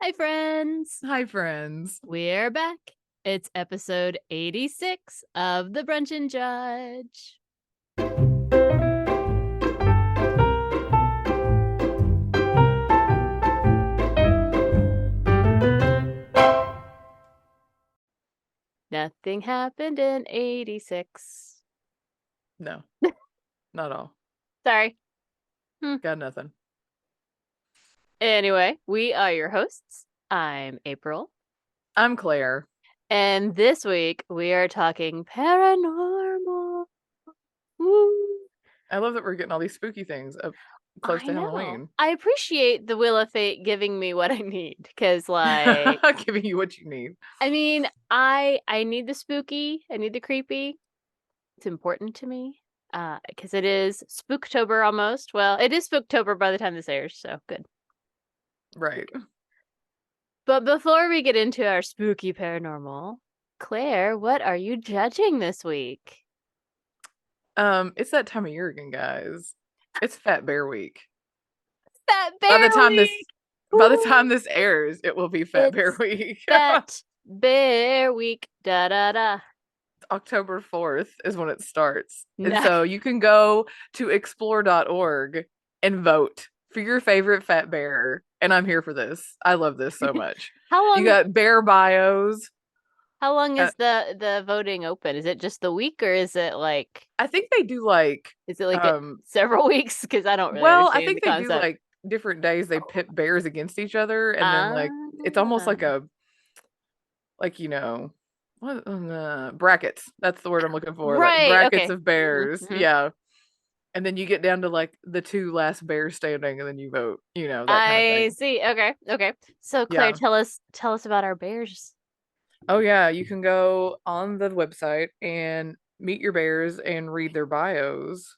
Hi, friends. Hi, friends. We're back. It's episode 86 of the Brunch and Judge. Nothing happened in 86. No, not all. Sorry. Got nothing. Anyway, we are your hosts. I'm April. I'm Claire. And this week we are talking paranormal. Woo. I love that we're getting all these spooky things up close I to know. Halloween. I appreciate the Wheel of Fate giving me what I need. Because, like, Giving you what you need. I mean, I need the spooky. I need the creepy. It's important to me because it is Spooktober almost. Well, it is Spooktober by the time this airs, so good. Right. But before we get into our spooky paranormal, Claire, what are you judging this week? It's that time of year again, guys. It's Fat Bear Week. Fat By the Bear time this Week! by the time this airs, it will be Fat Bear It's Week. Fat Bear Week. Da da da. October 4th is when it starts. And Nice. so you can go to explore.org and vote for your favorite fat bear. And I'm here for this. I love this so much. How You long? got bear bios. How long Uh, is the voting open? Is it just the week, or is it like? I think they do like Is it like several weeks? Because I don't really well, I understand the think they do concept. like different days they pit bears against each other and then Ah. like it's almost like a like what brackets. That's the word I'm looking for. Like Right. brackets Okay. of bears. Mm-hmm. Yeah. And then you get down to like the two last bears standing and then you vote, that kind of I thing. see. Okay. Okay. So Claire, Yeah. tell us about our bears. Oh yeah, you can go on the website and meet your bears and read their bios.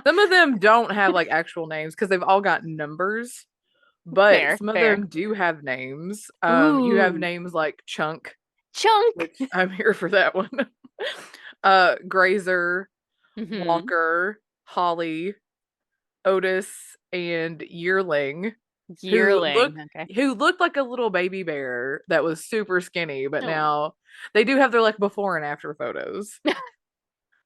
Some of them don't have like actual names because they've all got numbers, but Fair. some of Fair. them do have names. You have Ooh. names like Chunk, Chunk. which I'm here for that one. Grazer, Mm-hmm. Walker, Holly, Otis, and Yearling, who Yearling. look Okay. who looked like a little baby bear that was super skinny, but Oh. now they do have their like before and after photos.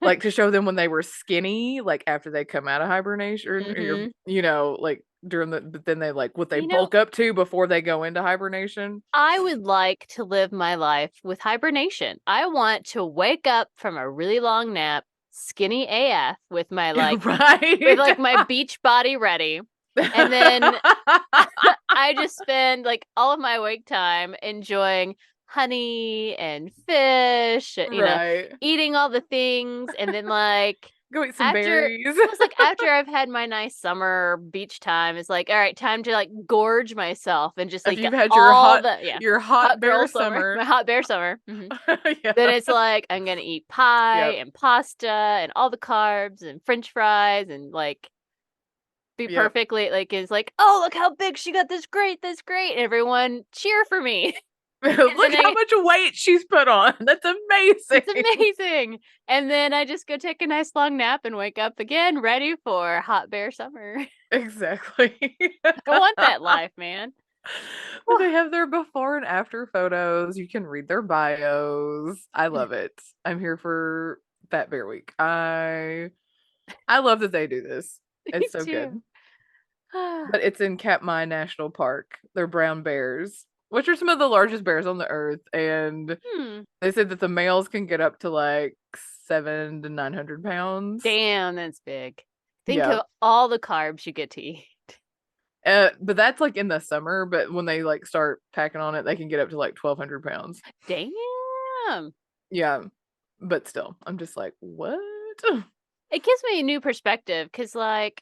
Like to show them when they were skinny, like after they come out of hibernation, or, Mm-hmm. like during but then they like what they You know, bulk up to before they go into hibernation. I would like to live my life with hibernation. I want to wake up from a really long nap, skinny AF, with my Right. my beach body ready. And then I just spend like all of my awake time enjoying honey and fish, Right. eating all the things. And then like Go eat some after berries. plus like after I've had my nice summer beach time, it's like, all right, time to like gorge myself and just If like you've had all the your hot hot bear girl summer, summer. my hot bear summer. Mm-hmm. Then Yeah. it's like I'm gonna eat pie Yep. and pasta and all the carbs and French fries and like be Yep. perfectly like is like, oh look how big she got, this great, this great. Everyone cheer for me. And Look then how much weight she's put on. That's it's amazing. amazing. And then I just go take a nice long nap and wake up again ready for hot bear summer. Exactly. I want that life, man. But they have their before and after photos. You can read their bios. I love it. I'm here for Fat Bear Week. I love that they do this. Me It's so too. good. But it's in Katmai National Park. They're brown bears, which are some of the largest bears on the earth. And Hmm. they said that the males can get up to like 700 to 900 pounds. Damn, that's big. Think Yeah. of all the carbs you get to eat. But that's like in the summer. But when they like start packing on it, they can get up to like 1,200 pounds. Damn. Yeah. But still, I'm just like, what? It gives me a new perspective because, like,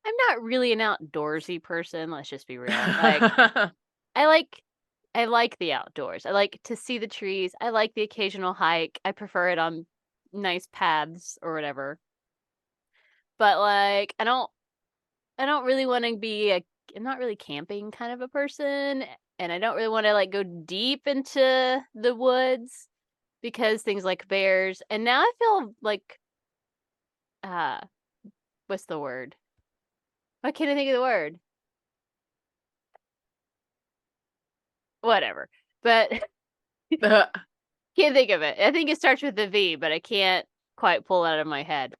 I'm not really an outdoorsy person. Let's just be real. Like, I like, I like the outdoors. I like to see the trees. I like the occasional hike. I prefer it on nice paths or whatever. But like, I don't really want to be I'm not really camping kind of a person, and I don't really want to like go deep into the woods because things like bears. And now I feel like, uh, what's the word? Why can't I think of the word? whatever. But can't think of it. I think it starts with a V, but I can't quite pull it out of my head.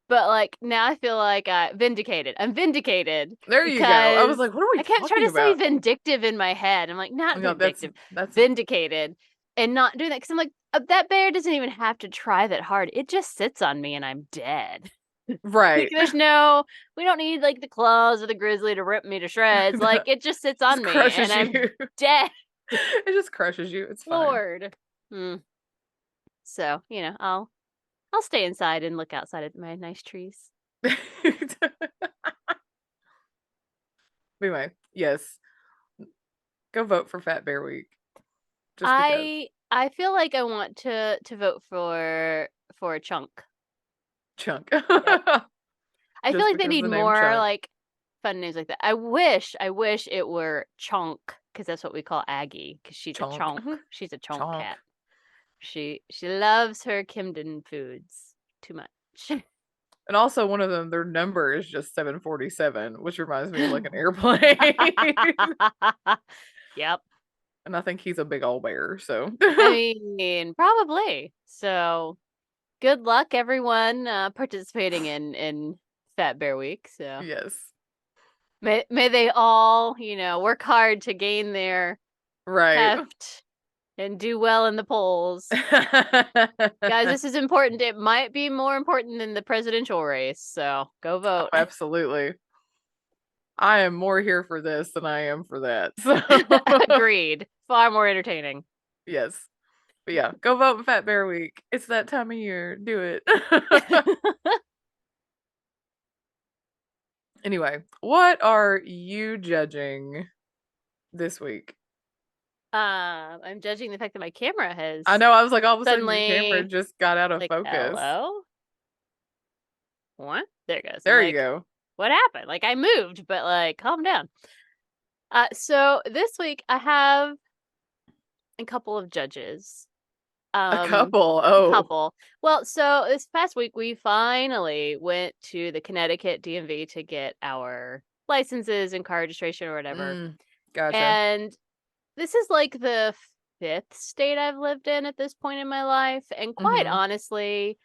But like now I feel like vindicated. I'm vindicated There you go. I was because like, what are we I kept trying talking to say about? vindictive in my head. I'm like, not No, vindictive, that's vindicated, and not doing that because I'm like, that bear doesn't even have to try that hard. It just sits on me and I'm dead. Like, right. we don't need like the claws of the grizzly to rip me to shreds. No, Like, it just sits just on me and crushes I'm you. dead. It just crushes you. It's fine. Lord. So, I'll stay inside and look outside at my nice trees. Anyway, yes. Go vote for Fat Bear Week. Just because. I feel like I want to vote for a chunk. Chunk. Yep. I feel Just like they because need the name more Chunk. like fun names like that. I wish it were Chunk because that's what we call Aggie because she's a Chunk. chunk. She's a chunk Chunk. cat. She loves her Kimden foods too much. And also one of them, their number is just 747, which reminds me of like an airplane. Yep. And I think he's a big old bear, so. I mean, probably. So, good luck, everyone, participating in Fat Bear Week. So, Yes. may they all, work hard to gain their Right. heft and do well in the polls. Guys, this is important. It might be more important than the presidential race. So, go vote. Oh, absolutely. I am more here for this than I am for that. So. Agreed. Far more entertaining. Yes. But yeah, go vote in Fat Bear Week. It's that time of year. Do it. Anyway, what are you judging this week? I'm judging the fact that my camera has I know, I was like, all of a sudden your camera suddenly, just got out of like, focus. hello? What? There it goes. There you go. What happened? Like, I moved, but like, calm down. So this week I have a couple of judges. A couple. Oh. A couple. Well, so this past week we finally went to the Connecticut DMV to get our licenses and car registration or whatever. Gotcha. And this is like the 5th state I've lived in at this point in my life. And quite honestly,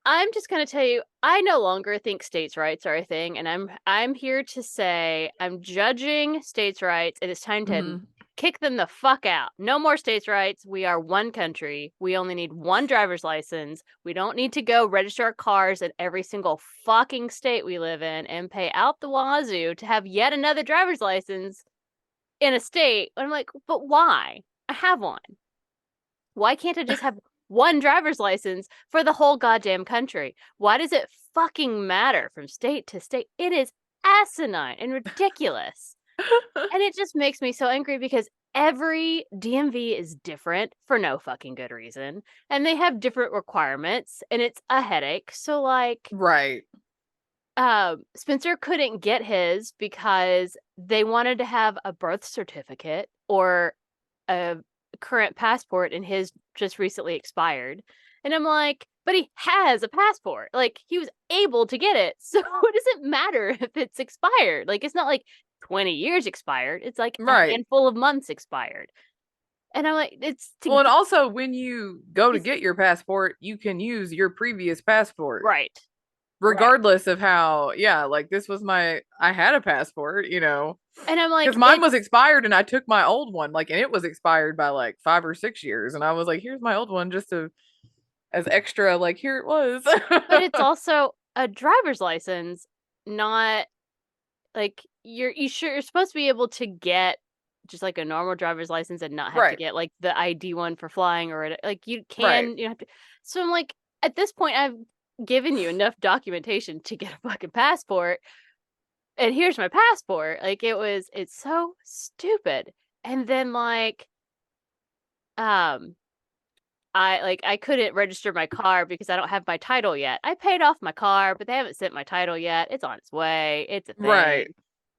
I'm just going to tell you, I no longer think states' rights are a thing. And I'm here to say I'm judging states' rights. And it's time to kick them the fuck out. No more states' rights. We are one country. We only need one driver's license. We don't need to go register our cars in every single fucking state we live in and pay out the wazoo to have yet another driver's license in a state. And I'm like, but why? I have one. Why can't I just have one driver's license for the whole goddamn country? Why does it fucking matter from state to state? It is asinine and ridiculous. And it just makes me so angry because every DMV is different for no fucking good reason. And they have different requirements and it's a headache. So like, right. Spencer couldn't get his because they wanted to have a birth certificate or a current passport, and his just recently expired. And I'm like, but he has a passport. Like, he was able to get it. So what does it matter if it's expired? Like, it's not like 20 years expired. It's like a handful of months expired. And I'm like, well, and also when you go to get your passport, you can use your previous passport. Right. Regardless of how, like this was I had a passport, And I'm like, because mine was expired and I took my old one, like, and it was expired by like 5 or 6 years. And I was like, here's my old one just as extra, like, here it was. But it's also a driver's license, not like you're supposed to be able to get just like a normal driver's license and not have to get like the ID one for flying or like you can, you have to. So I'm like, at this point, I've given you enough documentation to get a fucking passport. And here's my passport. Like it's so stupid. And then like, I couldn't register my car because I don't have my title yet. I paid off my car, but they haven't sent my title yet. It's on its way. It's a thing. Right.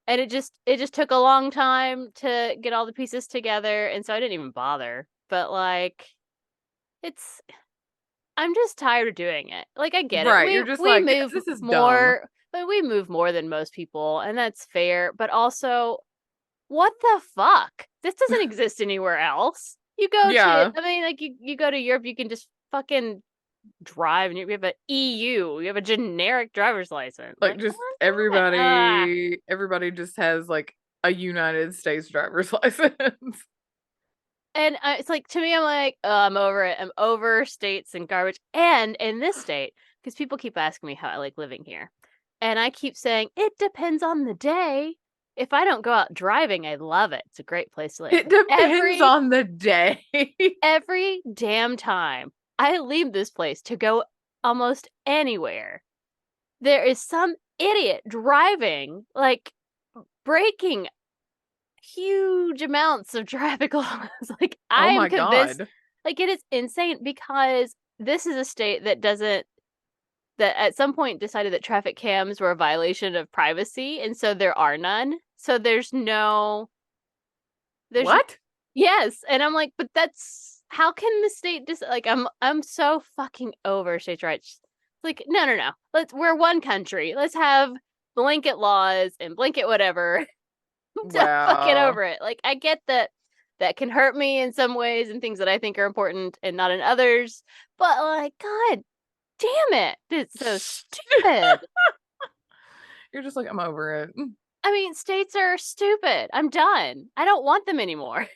And it just took a long time to get all the pieces together, and so I didn't even bother. But like, I'm just tired of doing it. Like, I get it. You're just we like, move this is more, dumb. but we move more than most people, and that's fair. But also, what the fuck? This doesn't exist anywhere else. You go to, Yeah. I mean, like you go to Europe, you can just fucking drive, and you have an EU, you have a generic driver's license. Like, Like, just what? everybody just has like a United States driver's license. And it's like, to me, I'm like, oh, I'm over it. I'm over states and garbage. And in this state, because people keep asking me how I like living here, and I keep saying it depends on the day. If I don't go out driving, I love it. It's a great place to live. It But depends on the day. every damn time I leave this place to go almost anywhere, there is some idiot driving, like breaking huge amounts of traffic laws. Like, I Oh am my convinced, God. like, it is insane because this is a state that doesn't, that at some point decided that traffic cams were a violation of privacy, and so there are none. So there's What? yes, and I'm like, but that's, how can the state just like, I'm so fucking over states' rights. It's like, no. We're one country. Let's have blanket laws and blanket whatever. I'm so fucking Wow. over it. Like, I get that that can hurt me in some ways and things that I think are important and not in others, but like, god damn it. It's so stupid. You're just like, I'm over it. I mean, states are stupid. I'm done. I don't want them anymore.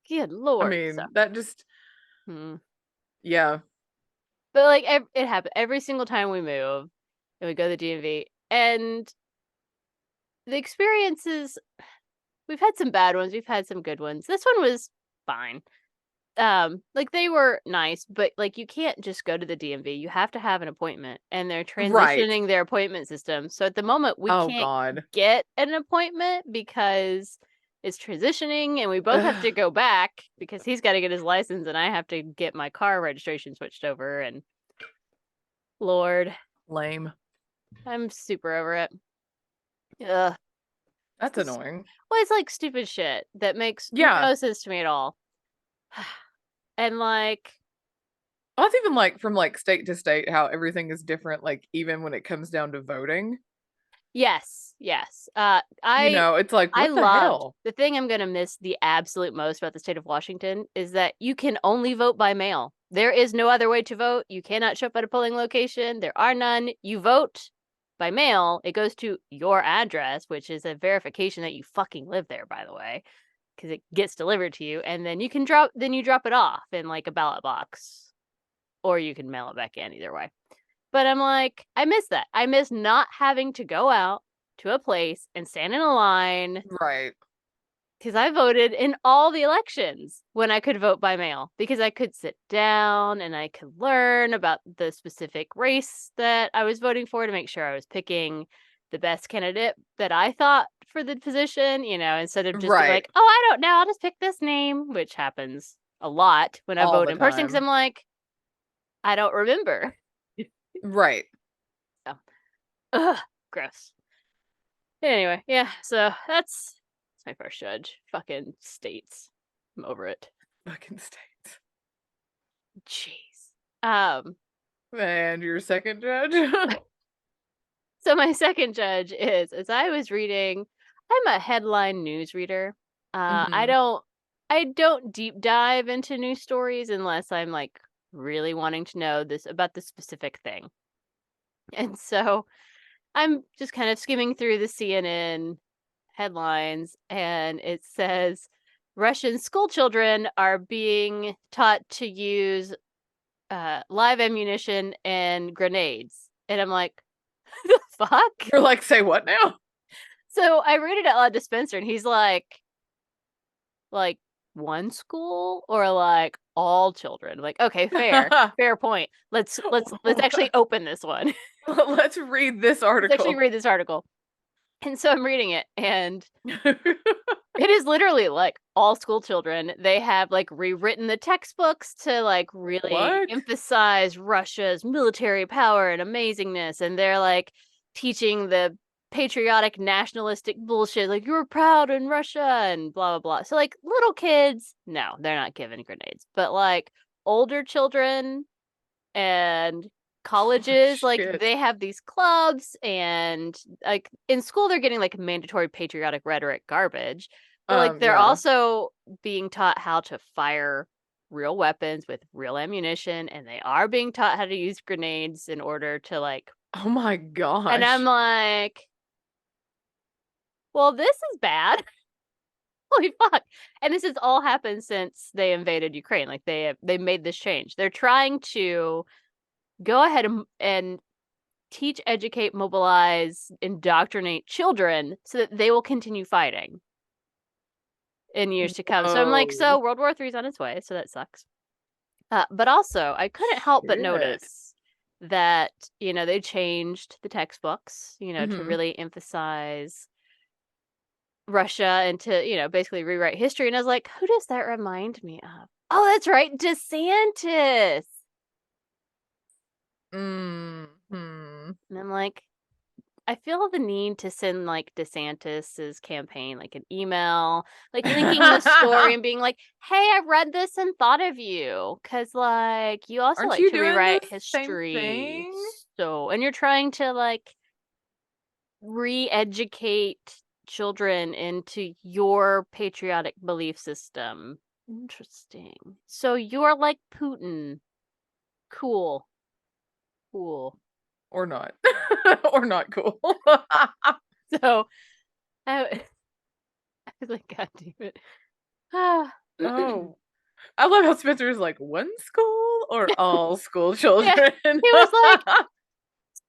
Good I lord. So, mean, that just, hmm. yeah. But like, it happened every single time we move and we go to the DMV, and the experiences, we've had some bad ones, we've had some good ones. This one was fine. Like, they were nice, but like, you can't just go to the DMV. You have to have an appointment, and they're Right. transitioning their appointment system. So at the moment, we Oh can't God. get an appointment because it's transitioning, and we both have to go back because he's got to get his license, and I have to get my car registration switched over. And Lord, Lame. I'm super over it. Ugh. That's This, annoying. well, it's like stupid shit that makes Yeah. no sense to me at all. And like, Well, that's even like from like state to state how everything is different, like even when it comes down to voting. yes. You know, it's like, I what the loved, hell? the thing I'm gonna miss the absolute most about the state of Washington is that you can only vote by mail. There is no other way to vote. You cannot show up at a polling location. There are none. You vote by mail. It goes to your address, which is a verification that you fucking live there, by the way, because it gets delivered to you, and then you drop it off in like a ballot box, or you can mail it back in, either way. But I'm like, I miss that. I miss not having to go out to a place and stand in a line, Right. because I voted in all the elections when I could vote by mail, because I could sit down and I could learn about the specific race that I was voting for to make sure I was picking the best candidate that I thought for the position, instead of just being Right. like, oh, I don't know, I'll just pick this name, which happens a lot when I All vote the in person, because time. I'm like, I don't remember. Right. So, ugh, gross. Anyway, yeah, so that's my first judge. Fucking states. I'm over it. Fucking states. Jeez. Um, And your second judge? so my second judge is, as I was reading, I'm a headline news reader. I Hmm. don't deep dive into news stories unless I'm like really wanting to know this about the specific thing. And so I'm just kind of skimming through the CNN headlines, and it says Russian school children are being taught to use live ammunition and grenades. And I'm like, the fuck? You're like, say what now? So I read it out loud to Spencer, and he's like one school or like all children? Like, okay, fair point. Let's actually open this one. Let's read this Let's actually article. read this article. And so I'm reading it, and it is literally like all school children. They have like rewritten the textbooks to like really What? emphasize Russia's military power and amazingness. And they're like teaching the patriotic nationalistic bullshit, like, you're proud in Russia and blah, blah, blah. So, like, little kids, no, they're not given grenades. But like older children and colleges, like Shit. they have these clubs, and like in school they're getting like mandatory patriotic rhetoric garbage, but like they're Yeah. also being taught how to fire real weapons with real ammunition, and they are being taught how to use grenades in order to like, Oh my and I'm gosh. like, well, this is bad. Holy fuck. And this has all happened since they invaded Ukraine. Like they made this change. They're trying to go ahead and teach, educate, mobilize, indoctrinate children so that they will continue fighting in years to come. So I'm like, Whoa. so World War III is on its way, so that sucks. But also, I couldn't help but Shit. notice that, they changed the textbooks, to Mm-hmm. really emphasize Russia and to, basically rewrite history. And I was like, who does that remind me of? Oh, that's right, DeSantis. Mm-hmm. And I'm like, I feel the need to send like DeSantis's campaign like an email, like linking the story and being like, "Hey, I read this and thought of you," because like you also Aren't like you to doing the rewrite same history, thing? and you're trying to like re-educate children into your patriotic belief system. Interesting. So you're like Putin. Cool. Cool. Or not. Or not cool. So I was like, God damn it. Ah. Oh. I love how Spencer's like, one school or all school Yeah. children?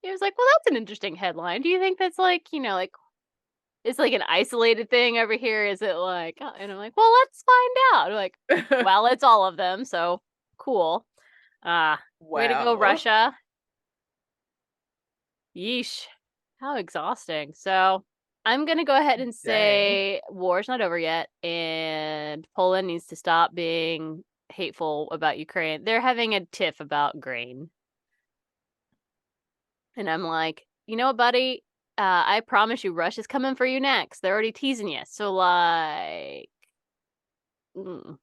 He was like, well, that's an interesting headline. Do you think that's like, like it's like an isolated thing over here? Is it like, and I'm like, well, let's find out. Like, well, it's all of them, so cool. Way to go, Wow. Russia. Yeesh. How exhausting. So I'm gonna go ahead and Dang. say war's not over yet, and Poland needs to stop being hateful about Ukraine. They're having a tiff about grain. And I'm like, you know what, buddy? I promise you, Russia's coming for you next. They're already teasing you. So, like, mm,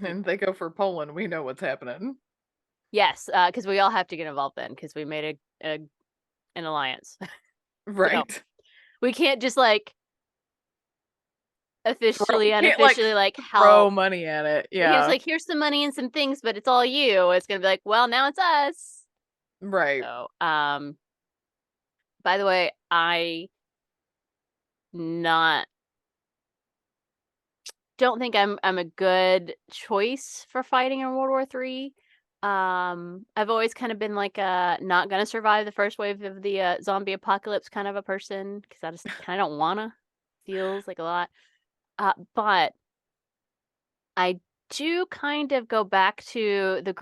And they go for Poland. We know what's happening. yes, because we all have to get involved then because we made an alliance. So Right. we can't just like We officially, can't like unofficially, like throw help. money at it. Here's Yeah. like, here's some money and some things, but it's all you. It's gonna be like, well, now it's us. Right. So, by the way, I not don't think I'm a good choice for fighting in World War III. I've always kind of been like not gonna survive the first wave of the zombie apocalypse kind of a person because I just kind of don't wanna. Feels like a lot. But I do kind of go back to the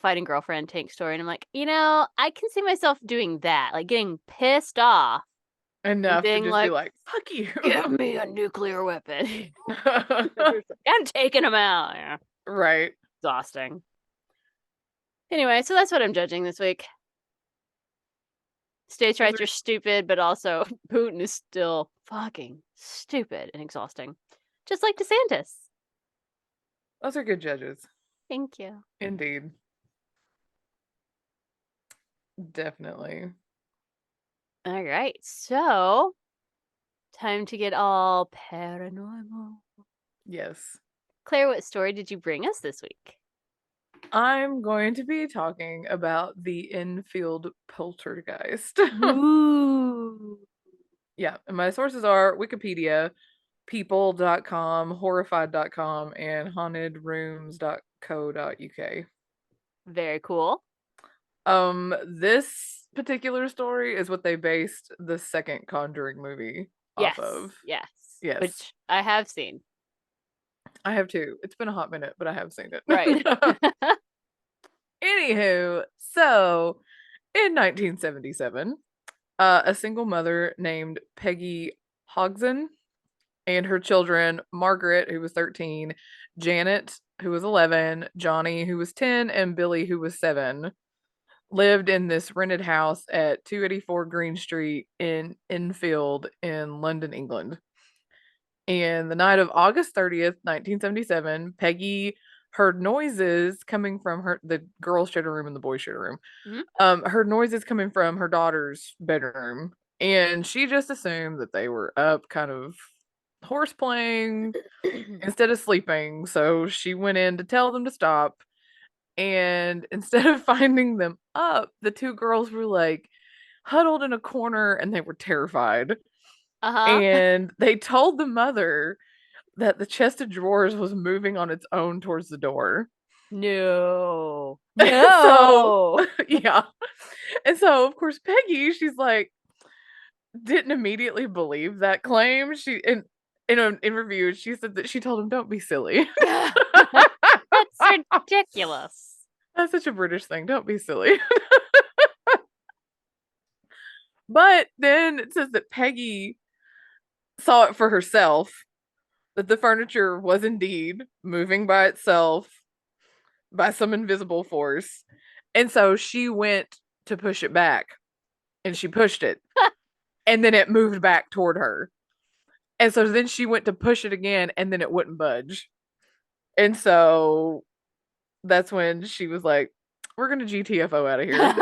fighting girlfriend tank story, and I'm like, I can see myself doing that, like getting pissed off and Enough to being just be like, like, fuck you. give me a nuclear weapon. I'm taking them out. Yeah. Right. Exhausting. Anyway, so that's what I'm judging this week. States' Those rights are are stupid, but also Putin is still fucking stupid and exhausting. Just like DeSantis. those are good judges. Thank you. Indeed. Definitely. All right, so time to get all paranormal. Yes. Claire, what story did you bring us this week? I'm going to be talking about the Enfield Poltergeist. Ooh. Yeah, and my sources are Wikipedia, people.com, horrified.com, and hauntedrooms.co.uk. Very cool. This particular story is what they based the second Conjuring movie off Yes, of. yes, Yes, which I have seen. I have too. It's been a hot minute, but I have seen Right. it. Anywho, so in 1977, a single mother named Peggy Hogson and her children, Margaret, who was 13, Janet, who was 11, Johnny, who was 10, and Billy, who was 7, lived in this rented house at 284 Green Street in Enfield in London, England. And the night of August 30th, 1977, Peggy heard noises coming from the girls shared a room and the boys shared a room. Mhm. Heard noises coming from her daughter's bedroom, and she just assumed that they were up kind of horse playing instead of sleeping. So she went in to tell them to stop. And instead of finding them up, the two girls were like huddled in a corner and they were terrified. Uh-huh. And they told the mother that the chest of drawers was moving on its own towards the door. No. So, No. yeah. And so, of course, Peggy, she's like, didn't immediately believe that claim. She in an interview, she said that she told him, "Don't be silly." That's ridiculous. That's such a British thing. Don't be silly. But then it says that Peggy saw it for herself, that the furniture was indeed moving by itself by some invisible force. And so she went to push it back and she pushed it. And then it moved back toward her. And so then she went to push it again and then it wouldn't budge. And so that's when she was like, we're going to GTFO out of here.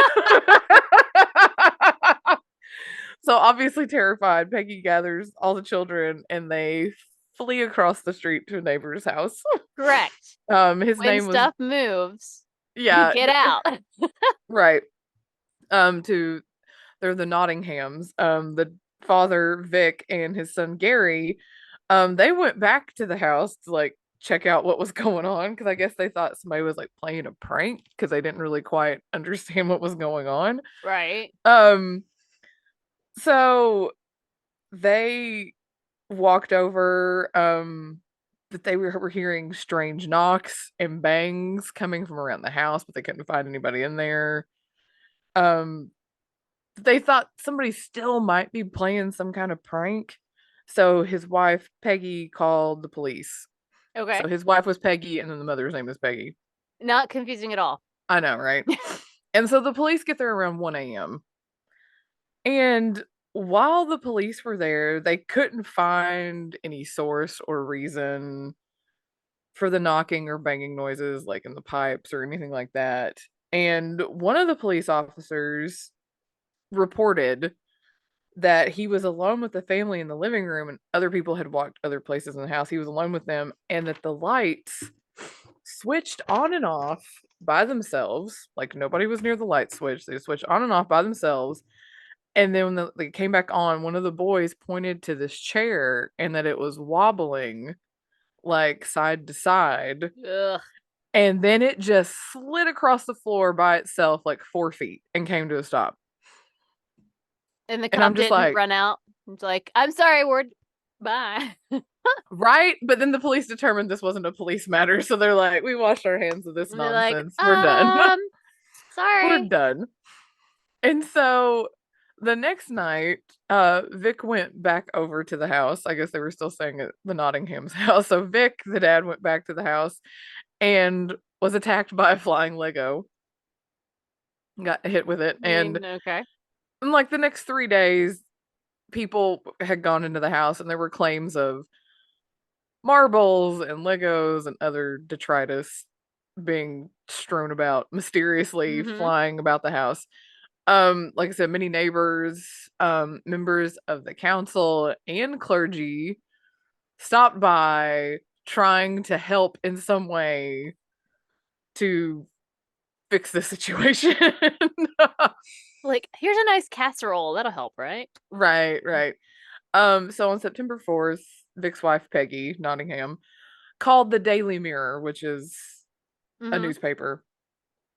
So obviously terrified, Peggy gathers all the children and they flee across the street to a neighbor's house. Correct. His When name was stuff moves, you yeah, get out. right. To they're the Nottinghams. The father Vic and his son Gary, they went back to the house to like check out what was going on because I guess they thought somebody was like playing a prank because they didn't really quite understand what was going on. Right. Um, so they walked over that they were hearing strange knocks and bangs coming from around the house, but they couldn't find anybody in there. Um, they thought somebody still might be playing some kind of prank. So his wife, Peggy, called the police. Okay. So his wife was Peggy, and then the mother's name was Peggy. Not confusing at all. I know, right? And so the police get there around 1 a.m. And while the police were there, they couldn't find any source or reason for the knocking or banging noises, like in the pipes or anything like that. And one of the police officers reported that he was alone with the family in the living room and other people had walked other places in the house. He was alone with them and that the lights switched on and off by themselves. Like nobody was near the light switch. They switched on and off by themselves. And then when they came back on, one of the boys pointed to this chair and that it was wobbling like side to side. Ugh. And then it just slid across the floor by itself like 4 feet and came to a stop. And the And I'm cop just didn't like, run out. It's like, I'm sorry, we're bye. right? But then the police determined this wasn't a police matter. So they're like, we washed our hands of this And they're like, nonsense. We're done. We're sorry. done. And so the next night, Vic went back over to the house. I guess they were still staying at the Nottingham's house. So Vic, the dad, went back to the house and was attacked by a flying Lego. Got hit with it. I mean, okay. And like the next 3 days, people had gone into the house and there were claims of marbles and Legos and other detritus being strewn about, mysteriously Mm-hmm. flying about the house. Like I said, many neighbors, members of the council and clergy stopped by trying to help in some way to fix the situation. Like, here's a nice casserole. That'll help, right? Right, right. So on September 4th, Vic's wife Peggy Nottingham called the Daily Mirror, which is a Mm-hmm. newspaper,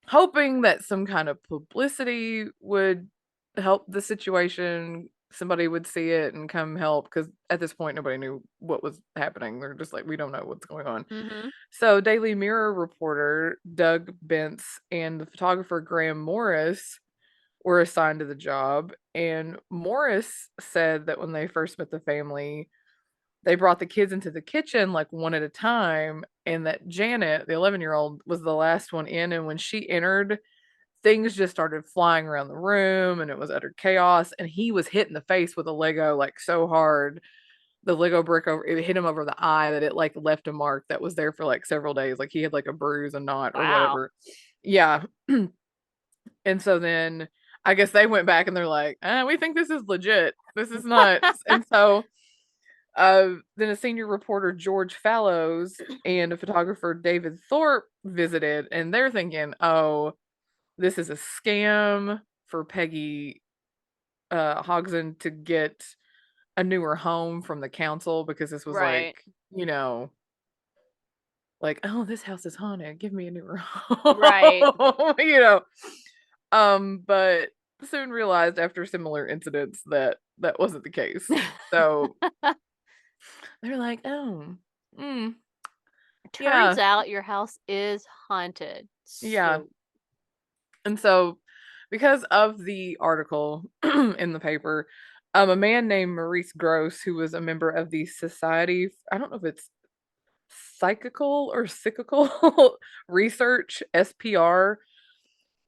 hoping that some kind of publicity would help the situation. Somebody would see it and come help because at this point nobody knew what was happening. They're just like, we don't know what's going on. Mm-hmm. So Daily Mirror reporter Doug Bentz and the photographer Graham Morris were assigned to the job. And Morris said that when they first met the family, they brought the kids into the kitchen like one at a time, and that Janet, the 11-year-old, was the last one in. And when she entered, things just started flying around the room and it was utter chaos. And he was hit in the face with a Lego like so hard the Lego brick over it hit him over the eye that it like left a mark that was there for like several days. Like he had like a bruise, a knot, or Wow. whatever. Yeah. And so then I guess they went back and they're like, we think this is legit. This is not. And so then a senior reporter, George Fallows, and a photographer, David Thorpe, visited, and they're thinking, oh, this is a scam for Peggy Hogson to get a newer home from the council because this was Right. like, you know, like, oh, this house is haunted. Give me a newer home, Right. But soon realized after similar incidents that that wasn't the case. So they're like, oh, mm, Turns yeah, out your house is haunted. yeah. So And so, because of the article in the paper, a man named Maurice Gross, who was a member of the Society, I don't know if it's psychical or psychical research, SPR,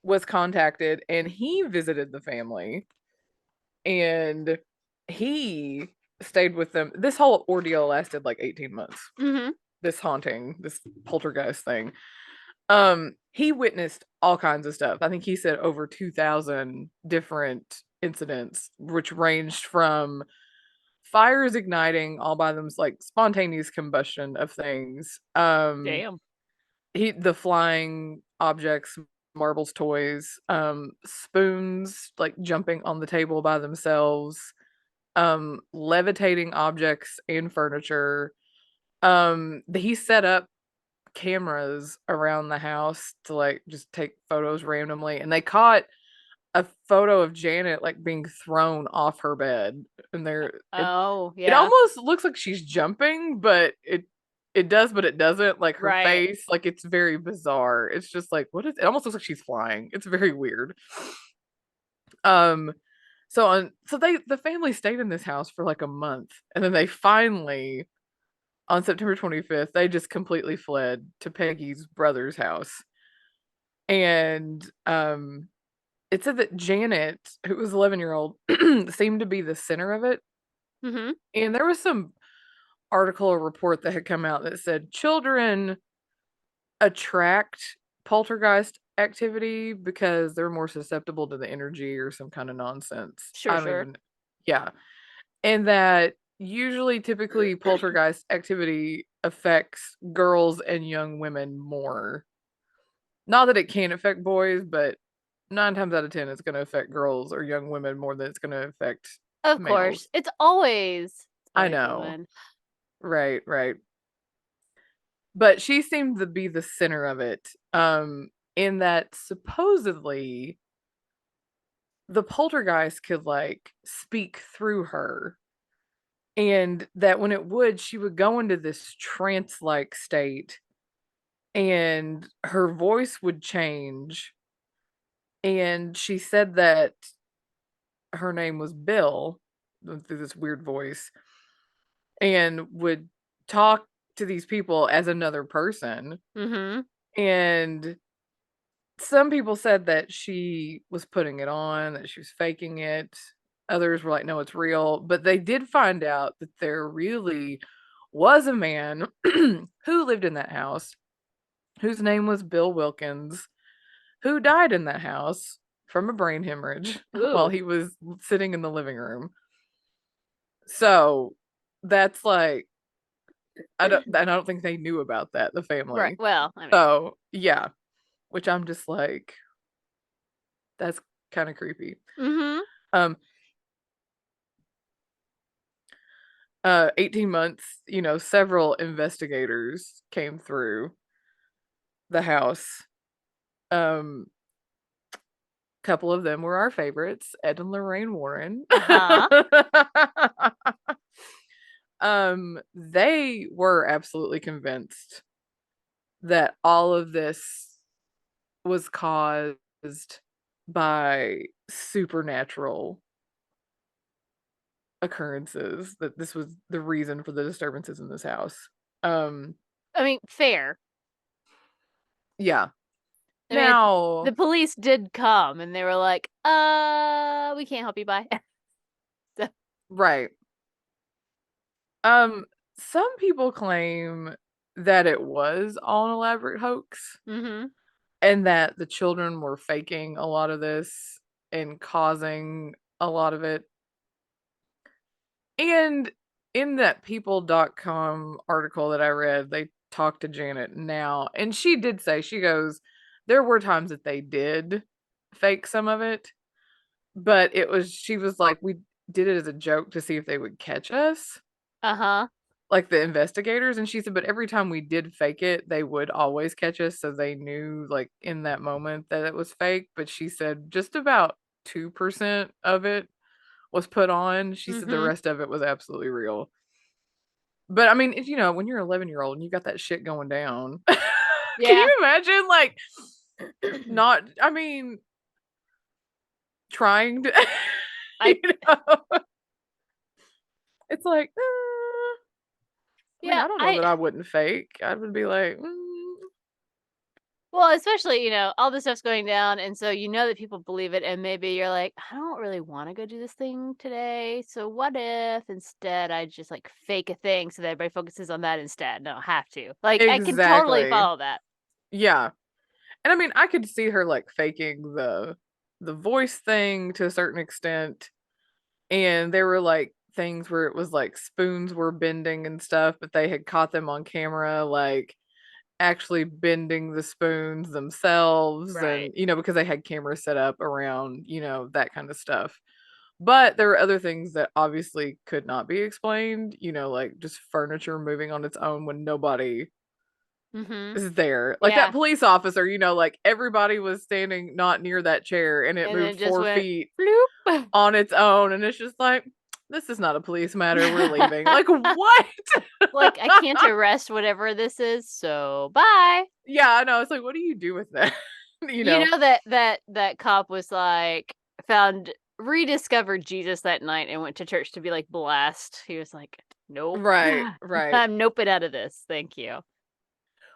was contacted and he visited the family and he stayed with them. This whole ordeal lasted like 18 months. mhm. This haunting, this poltergeist thing. He witnessed all kinds of stuff. I think he said over 2,000 different incidents, which ranged from fires igniting all by them, like spontaneous combustion of things. Damn. The flying objects, marbles, toys, spoons like jumping on the table by themselves, levitating objects and furniture. He set up cameras around the house to like just take photos randomly, and they caught a photo of Janet like being thrown off her bed, and Oh, it yeah. almost looks like she's jumping, but it does, but it doesn't. Like her Right. face, like it's very bizarre. It's just like what is it? Almost looks like she's flying. It's very weird. Um, so the family stayed in this house for like a month, and then they finally on September 25th, they just completely fled to Peggy's brother's house. And it said that Janet, who was 11-year-old, seemed to be the center of it. Mhm. And there was some article or report that had come out that said children attract poltergeist activity because they're more susceptible to the energy or some kind of nonsense. Sure, I don't sure. even, yeah. And that usually, typically, poltergeist activity affects girls and young women more. Not that it can't affect boys, but 9 times out of 10, it's going to affect girls or young women more than it's going to affect Of course. males. I It's always know. women. Right, right. But she seemed to be the center of it. In that supposedly the poltergeist could like speak through her, and that when it would, she would go into this trance like state and her voice would change. And she said that her name was Bill through this weird voice and would talk to these people as another person. Mhm. And some people said that she was putting it on, that she was faking it. Others were like, no, it's real. But they did find out that there really was a man who lived in that house, whose name was Bill Wilkins, who died in that house from a brain hemorrhage while Ooh. he was sitting in the living room. So that's like, I don't think they knew about that, the Right. family. Well, I mean. So yeah, which I'm just like, that's kind of creepy. Mhm. Um, 18 months, several investigators came through the house. Um, couple of them were our favorites, Ed and Lorraine Warren. Uh-huh. They were absolutely convinced that all of this was caused by supernatural occurrences, that this was the reason for the disturbances in this house. Um, I mean, fair. yeah. I mean, Now, the police did come and they were like, we can't help you, bye." So right. Some people claim that it was all an elaborate hoax Mm-hmm. and that the children were faking a lot of this and causing a lot of it. And in that people.com article that I read, they talked to Janet now, and she did say, she goes, there were times that they did fake some of it, but she was like, we did it as a joke to see if they would catch us, Uh-huh. like the investigators. And she said, but every time we did fake it, they would always catch us. So they knew, like, in that moment that it was fake. But she said just about 2% of it was put on. She said the Mm-hmm. rest of it was absolutely real. But I mean, when you're 11-year-old and you got that shit going down, can Yeah. you imagine, like, not, I mean, trying to, you I know, it's like, I mean, yeah, I don't know I that I wouldn't fake. I would be like, well, especially, all this stuff's going down, and so you know that people believe it, and maybe you're like, I don't really want to go do this thing today. So what if instead I just like fake a thing so that everybody focuses on that instead? No, have to. Like I can totally exactly. follow that. Yeah. And I mean, I could see her like faking the voice thing to a certain extent. And there were like things where it was like spoons were bending and stuff, but they had caught them on camera, like actually bending the spoons themselves, Right. and because they had cameras set up around, that kind of stuff. But there were other things that obviously could not be explained, like just furniture moving on its own when nobody Mm-hmm. is there. Like that Yeah. police officer, like everybody was standing not near that chair and it And then moved it just 4 went feet bloop. on its own, and it's just like, this is not a police matter, we're leaving. Like, what? Like I can't arrest whatever this is, so bye. Yeah, I know. It's like, what do you do with that? you You know? know that cop was like found rediscovered Jesus that night and went to church to be like blessed. He was like, "Nope. Right, right. I'm noping out of this. Thank you."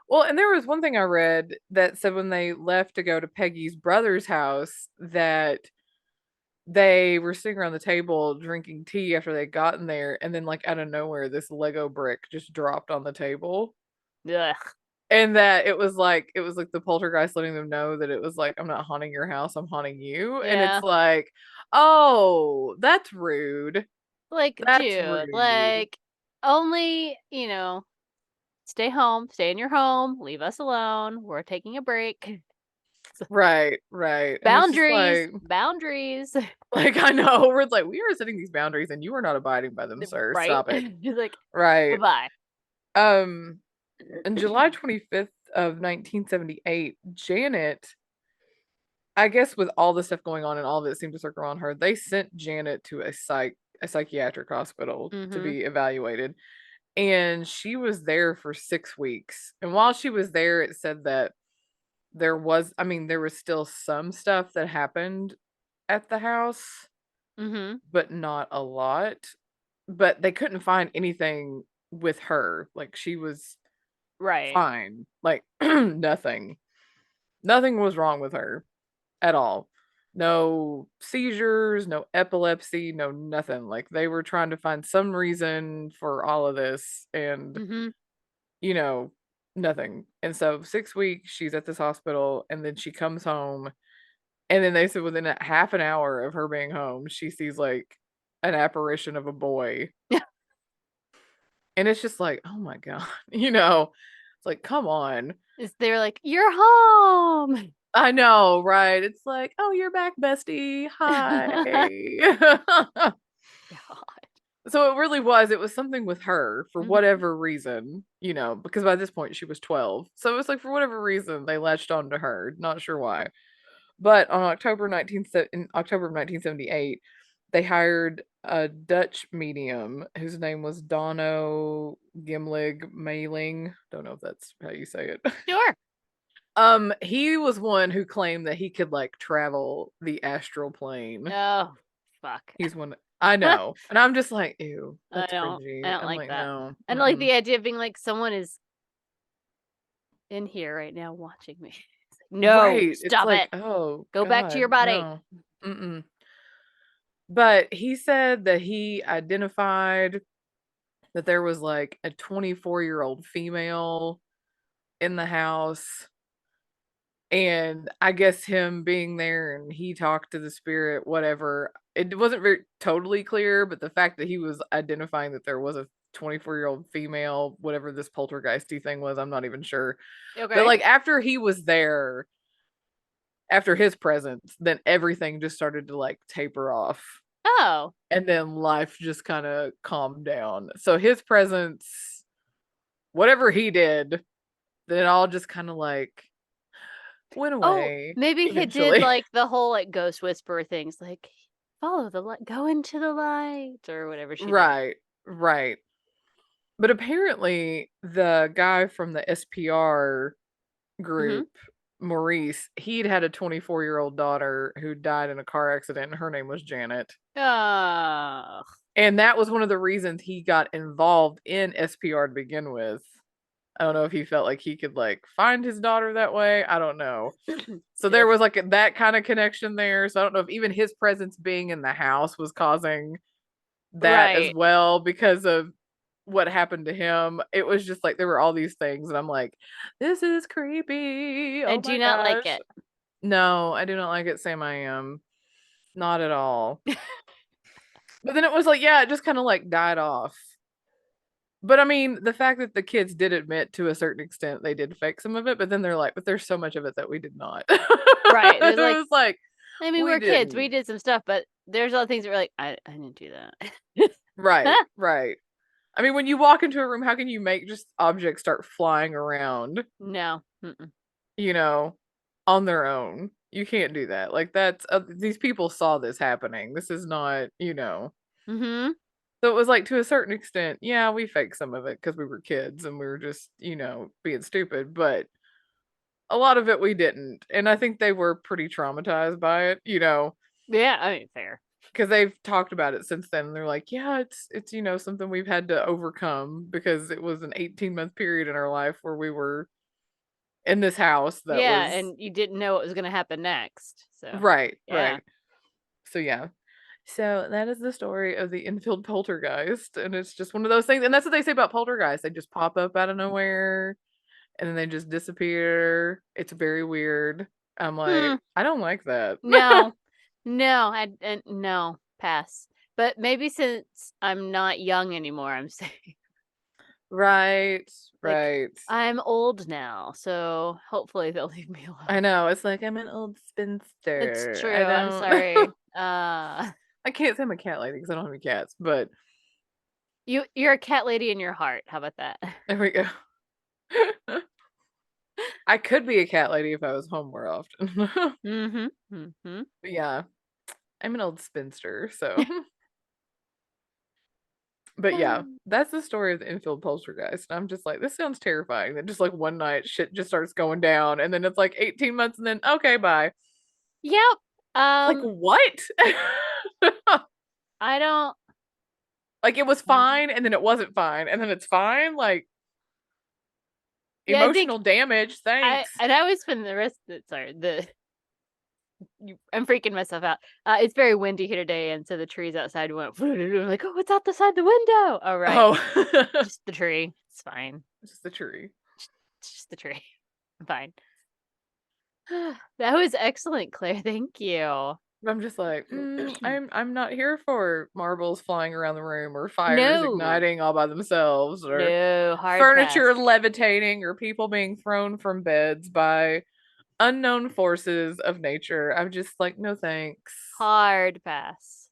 Well, and there was one thing I read that said when they left to go to Peggy's brother's house that they were sitting around the table drinking tea after they'd gotten there, and then like out of nowhere, this Lego brick just dropped on the table. Ugh. And that it was like the poltergeist letting them know that it was like, I'm not haunting your house, I'm haunting you. And it's Yeah. like, oh, that's rude. Like, That's dude, rude. like only, stay home, stay in your home, leave us alone. We're taking a break. Right, right. And it's just Boundaries, like, boundaries. I know, we're like, we are setting these boundaries and you are not abiding by them, sir. Right? Stop it. He's like, Right. "Bye-bye." Um, on July 25th of 1978, Janet, I guess with all the stuff going on and all of it seemed to circle around her, they sent Janet to a psychiatric hospital to Mhm. be evaluated. And she was there for 6 weeks. And while she was there, it said that there was still some stuff that happened at the house, Mhm. but not a lot. But they couldn't find anything with her. Like, she was Right. fine. Like, nothing. Nothing was wrong with her at all. No seizures, no epilepsy, no nothing. Like, they were trying to find some reason for all of this, and Mhm. you know, nothing. And so 6 weeks she's at this hospital, and then she comes home, and then they said within a half an hour of her being home, she sees like an apparition of a boy. And it's just like, oh my God, it's like, come on. Is they're like, "You're home." I know, right? It's like, oh, you're back, bestie. Hi. God. So it was something with her for Mhm. whatever reason, because by this point she was 12. So it was like, for whatever reason, they latched on to her. Not sure why. But in October of 1978, they hired a Dutch medium whose name was Dono Gimlig Mailing. Don't know if that's how you say it. Sure. He was one who claimed that he could like travel the astral plane. Oh, fuck. He's one I know. And I'm just like, ew, I that's don't I cringy. don't I'm like like, that. no. I don't like Mm-mm. the idea of being like, someone is in here right now watching me. It's like, "No, Right. It's stop like, it. oh Go back to your God, body." no. Mm-mm. But he said that he identified that there was like a 24-year-old female in the house. And I guess him being there and he talked to the spirit, whatever. It wasn't very totally clear, but the fact that he was identifying that there was a 24-year-old female, whatever this poltergeisty thing was, I'm not even sure. But Okay. like after he was there, after his presence, then everything just started to like taper off. Oh. And then life just kind of calmed down. So his presence, whatever he did, then it all just kind of like went Oh, away maybe he did eventually. like the whole like ghost whisperer things, like follow the light, go into the light, or whatever she did. Right, right. But apparently, the guy from the SPR Mm-hmm. group, Maurice, he'd had a 24-year-old daughter who died in a car accident, and her name was Janet. Oh. And that was one of the reasons he got involved in SPR to begin with. I don't know if he felt like he could like find his daughter that way. I don't know. So there Ugh. was like that kind of connection there. So I don't know if even his presence being in the house was causing that as Right. well because of what happened to him. It was just like there were all these things, and I'm like, this is creepy. I Oh do my not like gosh. it. No, I do not like it, Sam. I am not at all. But then it was like, yeah, it just kind of like died off. But I mean, the fact that the kids did admit to a certain extent they did fake some of it, but then they're like, but there's so much of it that we did not. Right. It There's like, was like, I mean, we we're kids. We didn't. did some stuff, but there's other things that we're like, I didn't do that. Right, right. I mean, when you walk into a room, how can you make just objects start flying around, No. Mm-mm. you know, on their own? You can't do that. Like, that's these people saw this happening. This is not. Mm-hmm. So it was like to a certain extent, yeah, we faked some of it because we were kids and we were just, being stupid, but a lot of it we didn't. And I think they were pretty traumatized by it, Yeah, I mean, fair. because they've talked about it since then. And they're like, yeah, it's something we've had to overcome because it was an 18-month period in our life where we were in this house that Yeah, was and you didn't know what was going to happen next. So, right, yeah. right. So yeah. So that is the story of the Enfield Poltergeist, and it's just one of those things. And that's what they say about poltergeists. They just pop up out of nowhere and then they just disappear. It's very weird. I'm Hmm. like, I don't like that. No. No, no, pass. But maybe since I'm not young anymore, I'm saying Right, like right. I'm old now, so hopefully they'll leave me alone. I know. It's like I'm an old It's spinster. I true. I'm don't. sorry. I can't say I'm a cat lady because I don't have any cats, but You're a cat lady in your heart. How about that? there we go. I could be a cat lady if I was home more often. Mhm. Mhm. But yeah, I'm an old spinster, so. But yeah, that's the story of the Enfield Poltergeist. And I'm just like, this sounds terrifying. Then just like one night, shit just starts going down, and then it's like 18 months, and then okay, bye. Yep. Like what? I don't Like it was fine, and then it wasn't fine, and then it's fine. Like yeah, I think emotional damage. Thanks. I always spend the rest of sorry, I'm freaking myself out. It's very windy here today, and so the trees outside went I'm like, "Oh, what's out the side the window?" All right. Oh, Just the tree. It's fine. it's just the tree. It's just the tree. I'm fine. That was excellent, Claire. Thank you. I'm just like, I'm not here for marbles flying around the room or fires No. igniting all by themselves or No, hard furniture pass. levitating or people being thrown from beds by unknown forces of nature. I'm just like, no thanks. Hard pass.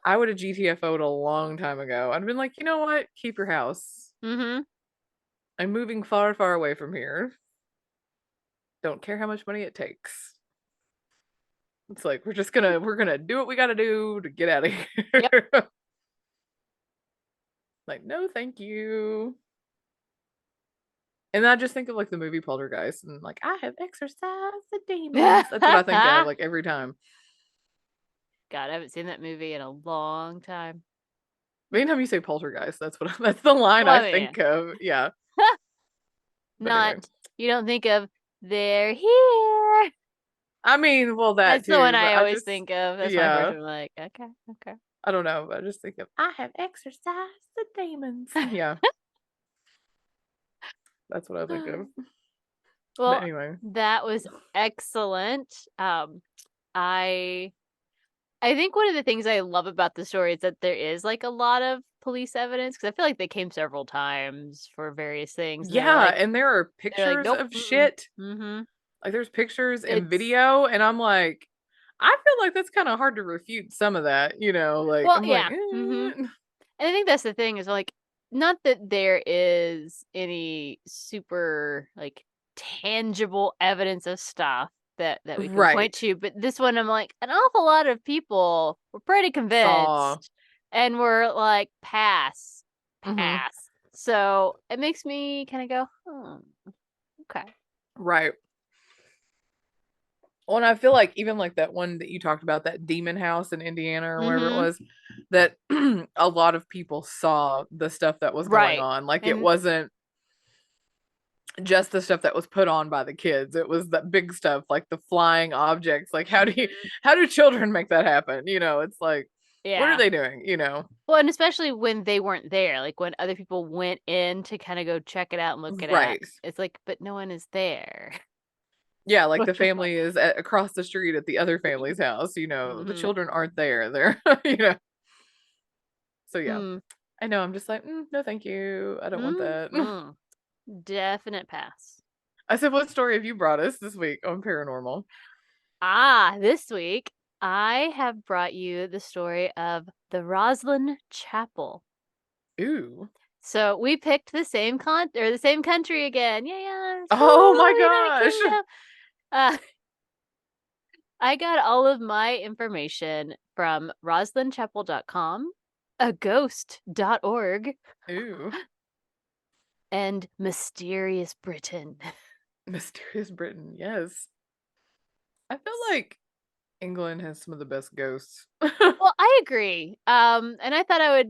I would have GTFO'd a long time ago. I'd been like, you know what? Keep your house. Mhm. I'm moving far, far away from here. Don't care how much money it takes. It's like we're gonna do what we gotta do to get out of Yep. here. Like, no, thank you. And I just think of like the movie Poltergeist and like I have exorcised the demons. That's what I think of God, like every time. I haven't seen that movie in a long time. Anytime you say poltergeist, that's the line Well, I I mean, yeah. think of. Yeah. But anyway. Not you don't think of "They're here." I mean, well that That's the one too, but I I always just think of. That's my first yeah. one, like, "Okay, okay." I don't know. I just think of I have exorcised the demons. Yeah, that's what I think of. But Well, anyway, that was excellent. I I think one of the things I love about the story is that there is like a lot of police evidence because I feel like they came several times for various things, and yeah, and there are they're like, pictures nope, of shit. mm-hmm. Like there's pictures and It's video, and I'm like, I feel like that's kind of hard to refute some of that. Like well, I'm like, yeah, mm-hmm. And I think that's the thing is like, not that there is any super like tangible evidence of stuff that we can point right. to, but this one I'm like, an awful lot of people were pretty Saw. convinced and were like, pass, Hmm. pass. So it makes me kind of go, okay. Right. Well, and I feel like even like that one that you talked about, that demon house in Indiana or wherever it Mm-hmm. was, that a lot of people saw the stuff that was going Right. on. Like it And wasn't just the stuff that was put on by the kids. It was that big stuff, like the flying objects. Like mhm. how do children make that happen? It's like, what are Yeah. they doing? Well, and especially when they weren't there, like when other people went in to kind of go check it out and look it at, Right. it's like, but no one is there. Yeah, like the family is across the street at the other family's house. The Mm-hmm. children aren't there. They're, So yeah, Hmm. I know. I'm just like, no, thank you. I don't want that. Mm-hmm. Definite pass. I said, what story have you brought us this week on Paranormal? This week I have brought you the story of the Rosslyn Chapel. Ooh. So we picked the same the same country again. Yeah, Oh woo, my United gosh. Kingdom. Uh, I got all of my information from roslynchapel.com, aghost.org, Ooh. and Mysterious Britain. Mysterious Britain. Yes. I feel like England has some of the best ghosts. Well, I agree. And I thought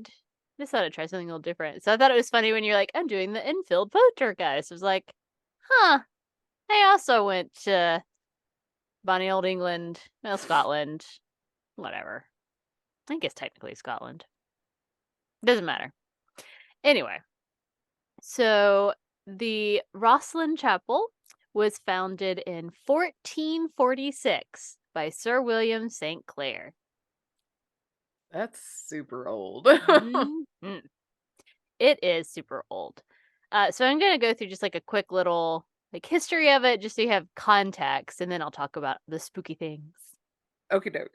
just thought I'd try something a little different. So I thought it was funny when you're like, I'm doing the Enfield Poltergeist. I was like, huh, I also went to bonny old England, well, Scotland, whatever. I guess technically Scotland. Doesn't matter. Anyway, so the Rosslyn Chapel was founded in 1446 by Sir William St. Clair. That's super old. Mhm. It is super old. So I'm going to go through just like a quick little like history of it just so you have context, and then I'll talk about the spooky things. Okie doke.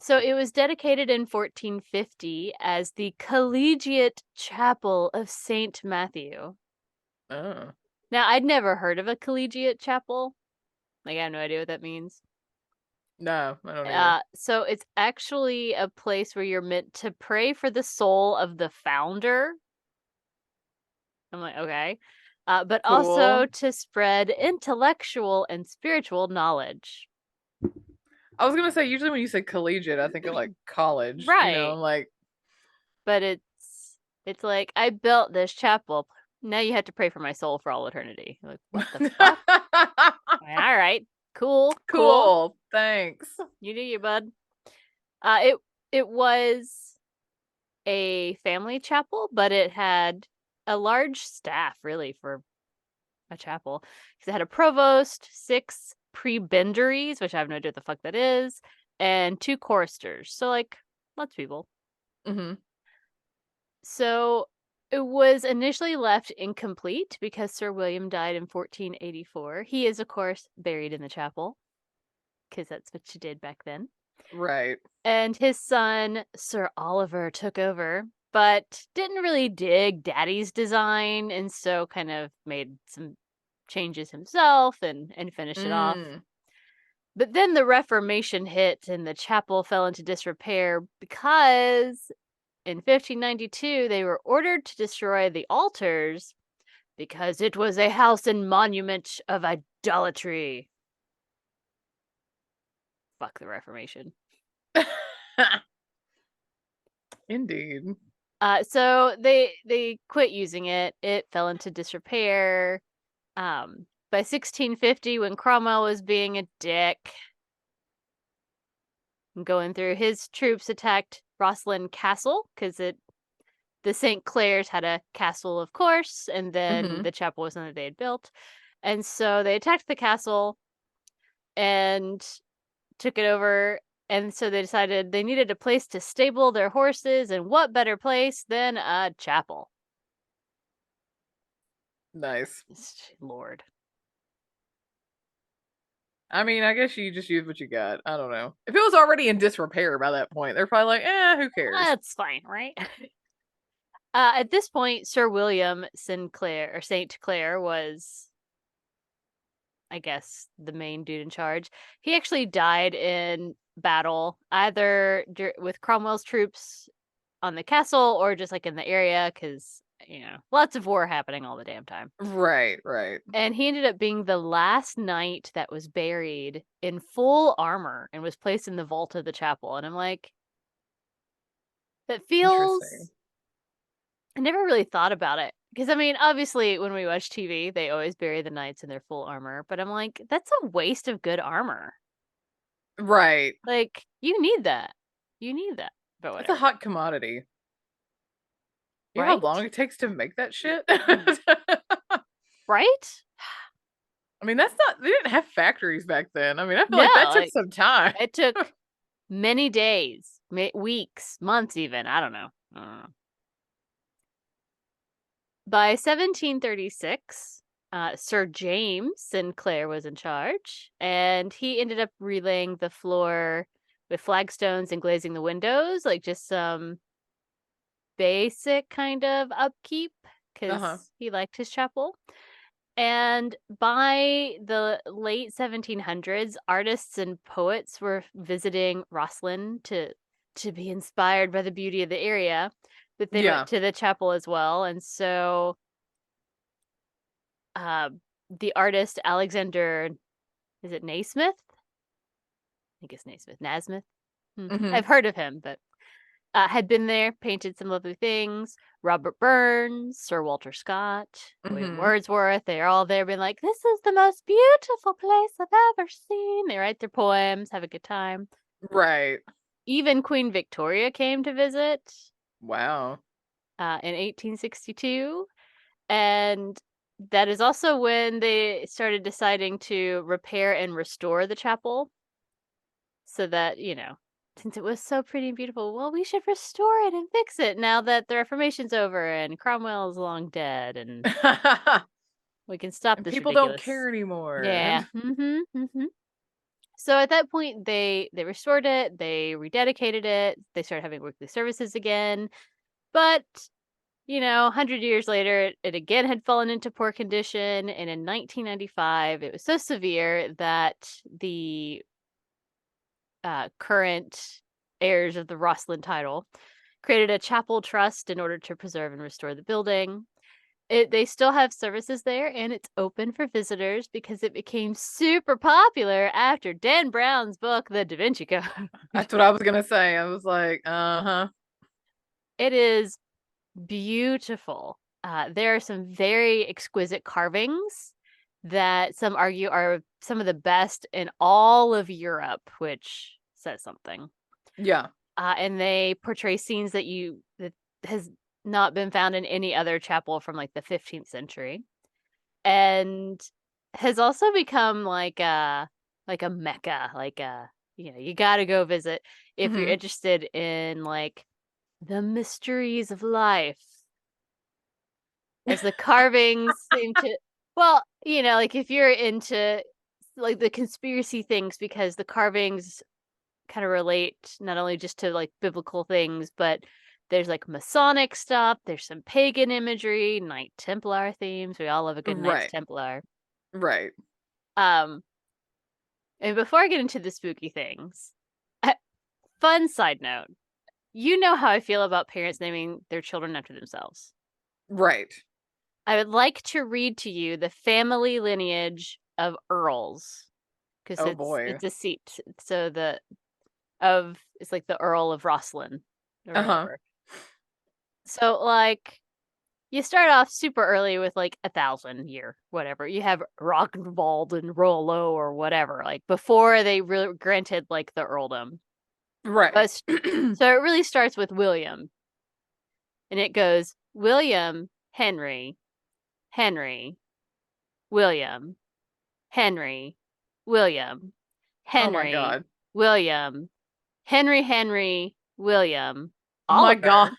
So it was dedicated in 1450 as the Collegiate Chapel of St. Matthew. Oh. Now, I'd never heard of a collegiate chapel. Like, I have no idea what that means. No, I don't either. So it's actually a place where you're meant to pray for the soul of the founder. I'm like, okay. But also Cool. to spread intellectual and spiritual knowledge. I was gonna say, usually when you say collegiate, I think of like college. Right. I'm like, But it's like, I built this chapel. Now you have to pray for my soul for all eternity. You're like, what the fuck? All right. Cool. Cool. cool. Thanks. You do you, bud. It was a family chapel, but it had a large staff really for a chapel because it had a provost, 6 prebendaries, which I have no idea what the fuck that is, and 2 choristers. So like lots of people. Hmm. So it was initially left incomplete because Sir William died in 1484. He is of course buried in the chapel because that's what you did back then. Right. And his son, Sir Oliver, took over, but didn't really dig Daddy's design, and so kind of made some changes himself and finished it off. Mm. But then the Reformation hit and the chapel fell into disrepair because in 1592 they were ordered to destroy the altars because it was a house and monument of idolatry. Fuck the Reformation. Indeed. So they quit using it. It fell into disrepair. By 1650, when Cromwell was being a dick and going through, his troops attacked Rosslyn Castle, because the St. Clairs had a castle, of course, and then Mhm. the chapel was something they had built. And so they attacked the castle and took it over. And so they decided they needed a place to stable their horses, and what better place than a chapel? Nice. Lord. I mean, I guess you just use what you got. I don't know. If it was already in disrepair by that point, they're probably like, who cares? That's fine, right? At this point, Sir William Sinclair or St. Clair was, I guess, the main dude in charge. He actually died in battle, either with Cromwell's troops on the castle or just like in the area, because, lots of war happening all the damn time. Right, right. And he ended up being the last knight that was buried in full armor and was placed in the vault of the chapel. And I'm like, that Interesting. feels. I never really thought about it. Because, I mean, obviously, when we watch TV, they always bury the knights in their full armor. But I'm like, that's a waste of good armor. Right. Like, you need that. You need that. But It's a whatever. hot commodity. You know how long Right? it takes to make that shit? Right? I mean, that's not, they didn't have factories back then. I mean, I feel No, like that took like, some time. it took many days, weeks, months even. I don't know. By 1736, Sir James Sinclair was in charge, and he ended up relaying the floor with flagstones and glazing the windows, like just some basic kind of upkeep, Uh-huh. because he liked his chapel. And by the late 1700s, artists and poets were visiting Rosslyn to be inspired by the beauty of the area, that they went Yeah. to the chapel as well. And so uh, the artist Alexander, is it Naismith? I think it's Naismith. Nasmith? Hmm. I've heard of him, but had been there, painted some lovely things. Robert Burns, Sir Walter Scott, William Hmm. Wordsworth, they're all there being like, this is the most beautiful place I've ever seen. They write their poems, have a good time. Right. Even Queen Victoria came to visit Wow. in 1862. And that is also when they started deciding to repair and restore the chapel so that, since it was so pretty and beautiful, well, we should restore it and fix it now that the Reformation's over and Cromwell is long dead and we can stop And this people don't ridiculous. care anymore. Yeah. So at that point, they restored it, they rededicated it, they started having weekly services again. But 100 years later, it again had fallen into poor condition. And in 1995, it was so severe that the current heirs of the Rosslyn title created a chapel trust in order to preserve and restore the building. They still have services there, and it's open for visitors because it became super popular after Dan Brown's book, The Da Vinci Code. That's what I was gonna say. I was like, uh-huh. It is beautiful. There are some very exquisite carvings that some argue are some of the best in all of Europe, which says something. Yeah. And they portray scenes that has not been found in any other chapel from like the 15th century, and has also become like a mecca, like a you got to go visit if you're Hmm. interested in like the mysteries of life, as the carvings seem to. Well, like if you're into like the conspiracy things, because the carvings kind of relate not only just to like biblical things, but there's like Masonic stuff, there's some pagan imagery, Knight Templar themes. We all love a good Knights Right. Templar. Right. Um, and before I get into the spooky things, fun side note, you know how I feel about parents naming their children after themselves. Right. I would like to read to you the family lineage of earls, because Oh it's boy. it's a seat. So it's like the Earl of Rosslyn or Uh-huh. whatever. So like you start off super early with like 1,000 year, whatever. You have Rognvald and Rollo or whatever, like before they really granted like the earldom. Right. So it really starts with William. And it goes William, Henry, Henry, William, Henry, William, Oh my Henry, God. William, Henry, Henry, William, Oh my God.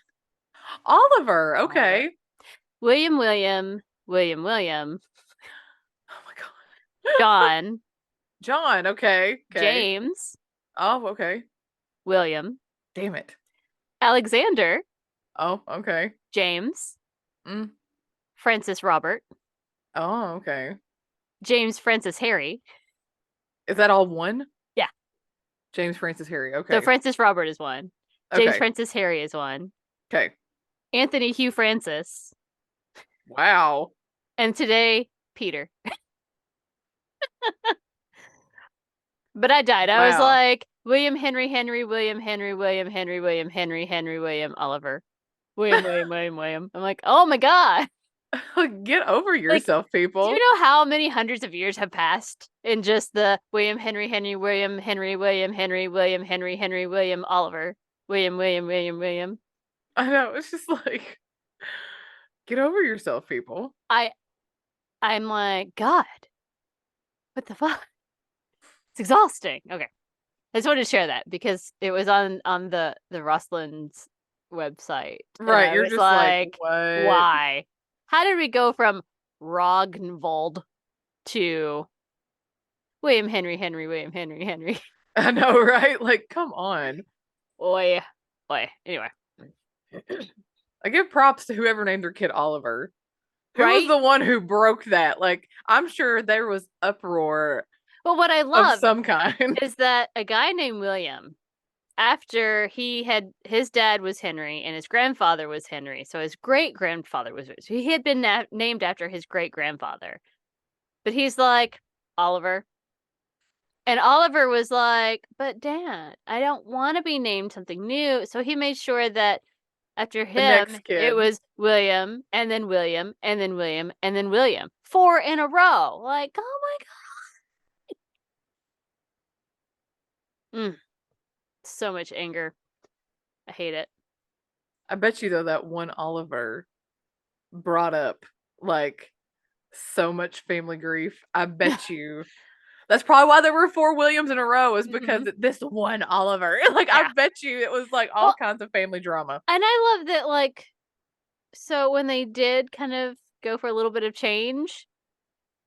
Oliver, Oliver. Oliver, Okay. William, William, William, William, Oh my God. John, John. Okay. Okay. James, Oh, okay. William, Damn it. Alexander, Oh, okay. James, Mm. Francis Robert, Oh, okay. James Francis Harry. Is that all one? Yeah. James Francis Harry. So Okay. Francis Robert is one. James Okay. Francis Harry is one. Okay. Anthony Hugh Francis. Wow. And today, Peter. But I died. I was Wow. like, William Henry Henry, William Henry, William Henry, William Henry, Henry, William Oliver. William, William, William, William. I'm like, oh my God. Get over Like, yourself, do you people. know how many hundreds of years have passed in just the William Henry Henry, William Henry, William Henry, William Henry, Henry, William Oliver, William, William, William, William. I know. It's just like, get over yourself, people. I I'm like, God, what the fuck? It's exhausting. Okay. I just wanted to share that because it was on the Rosslyn's website, and Right. I You're was just like, like, what? why? How did we go from Rognvald to William Henry Henry William Henry Henry? I know, right? Like, come on. Oi, oi. Anyway, I give props to whoever named their kid Oliver. Who was right? the one who broke that? Like, I'm sure there was uproar But what I of love some kind. is that a guy named William, after he had his dad was Henry and his grandfather was Henry, so his great grandfather was so he had been named after his great grandfather. But he's like, Oliver. And Oliver was like, but Dad, I don't want to be named something new. So he made sure that after The him, next it kid. was William, and then William, and then William, and then William. 4 in a row. Like, oh my God. So much anger. I hate it. I bet you, though, that one Oliver brought up, like, so much family grief. I bet you. That's probably why there were 4 Williams in a row, is because Mhm. this one Oliver. Like, I Yeah. bet you it was like all Well, kinds of family drama. and I love that, like, so when they did kind of go for a little bit of change,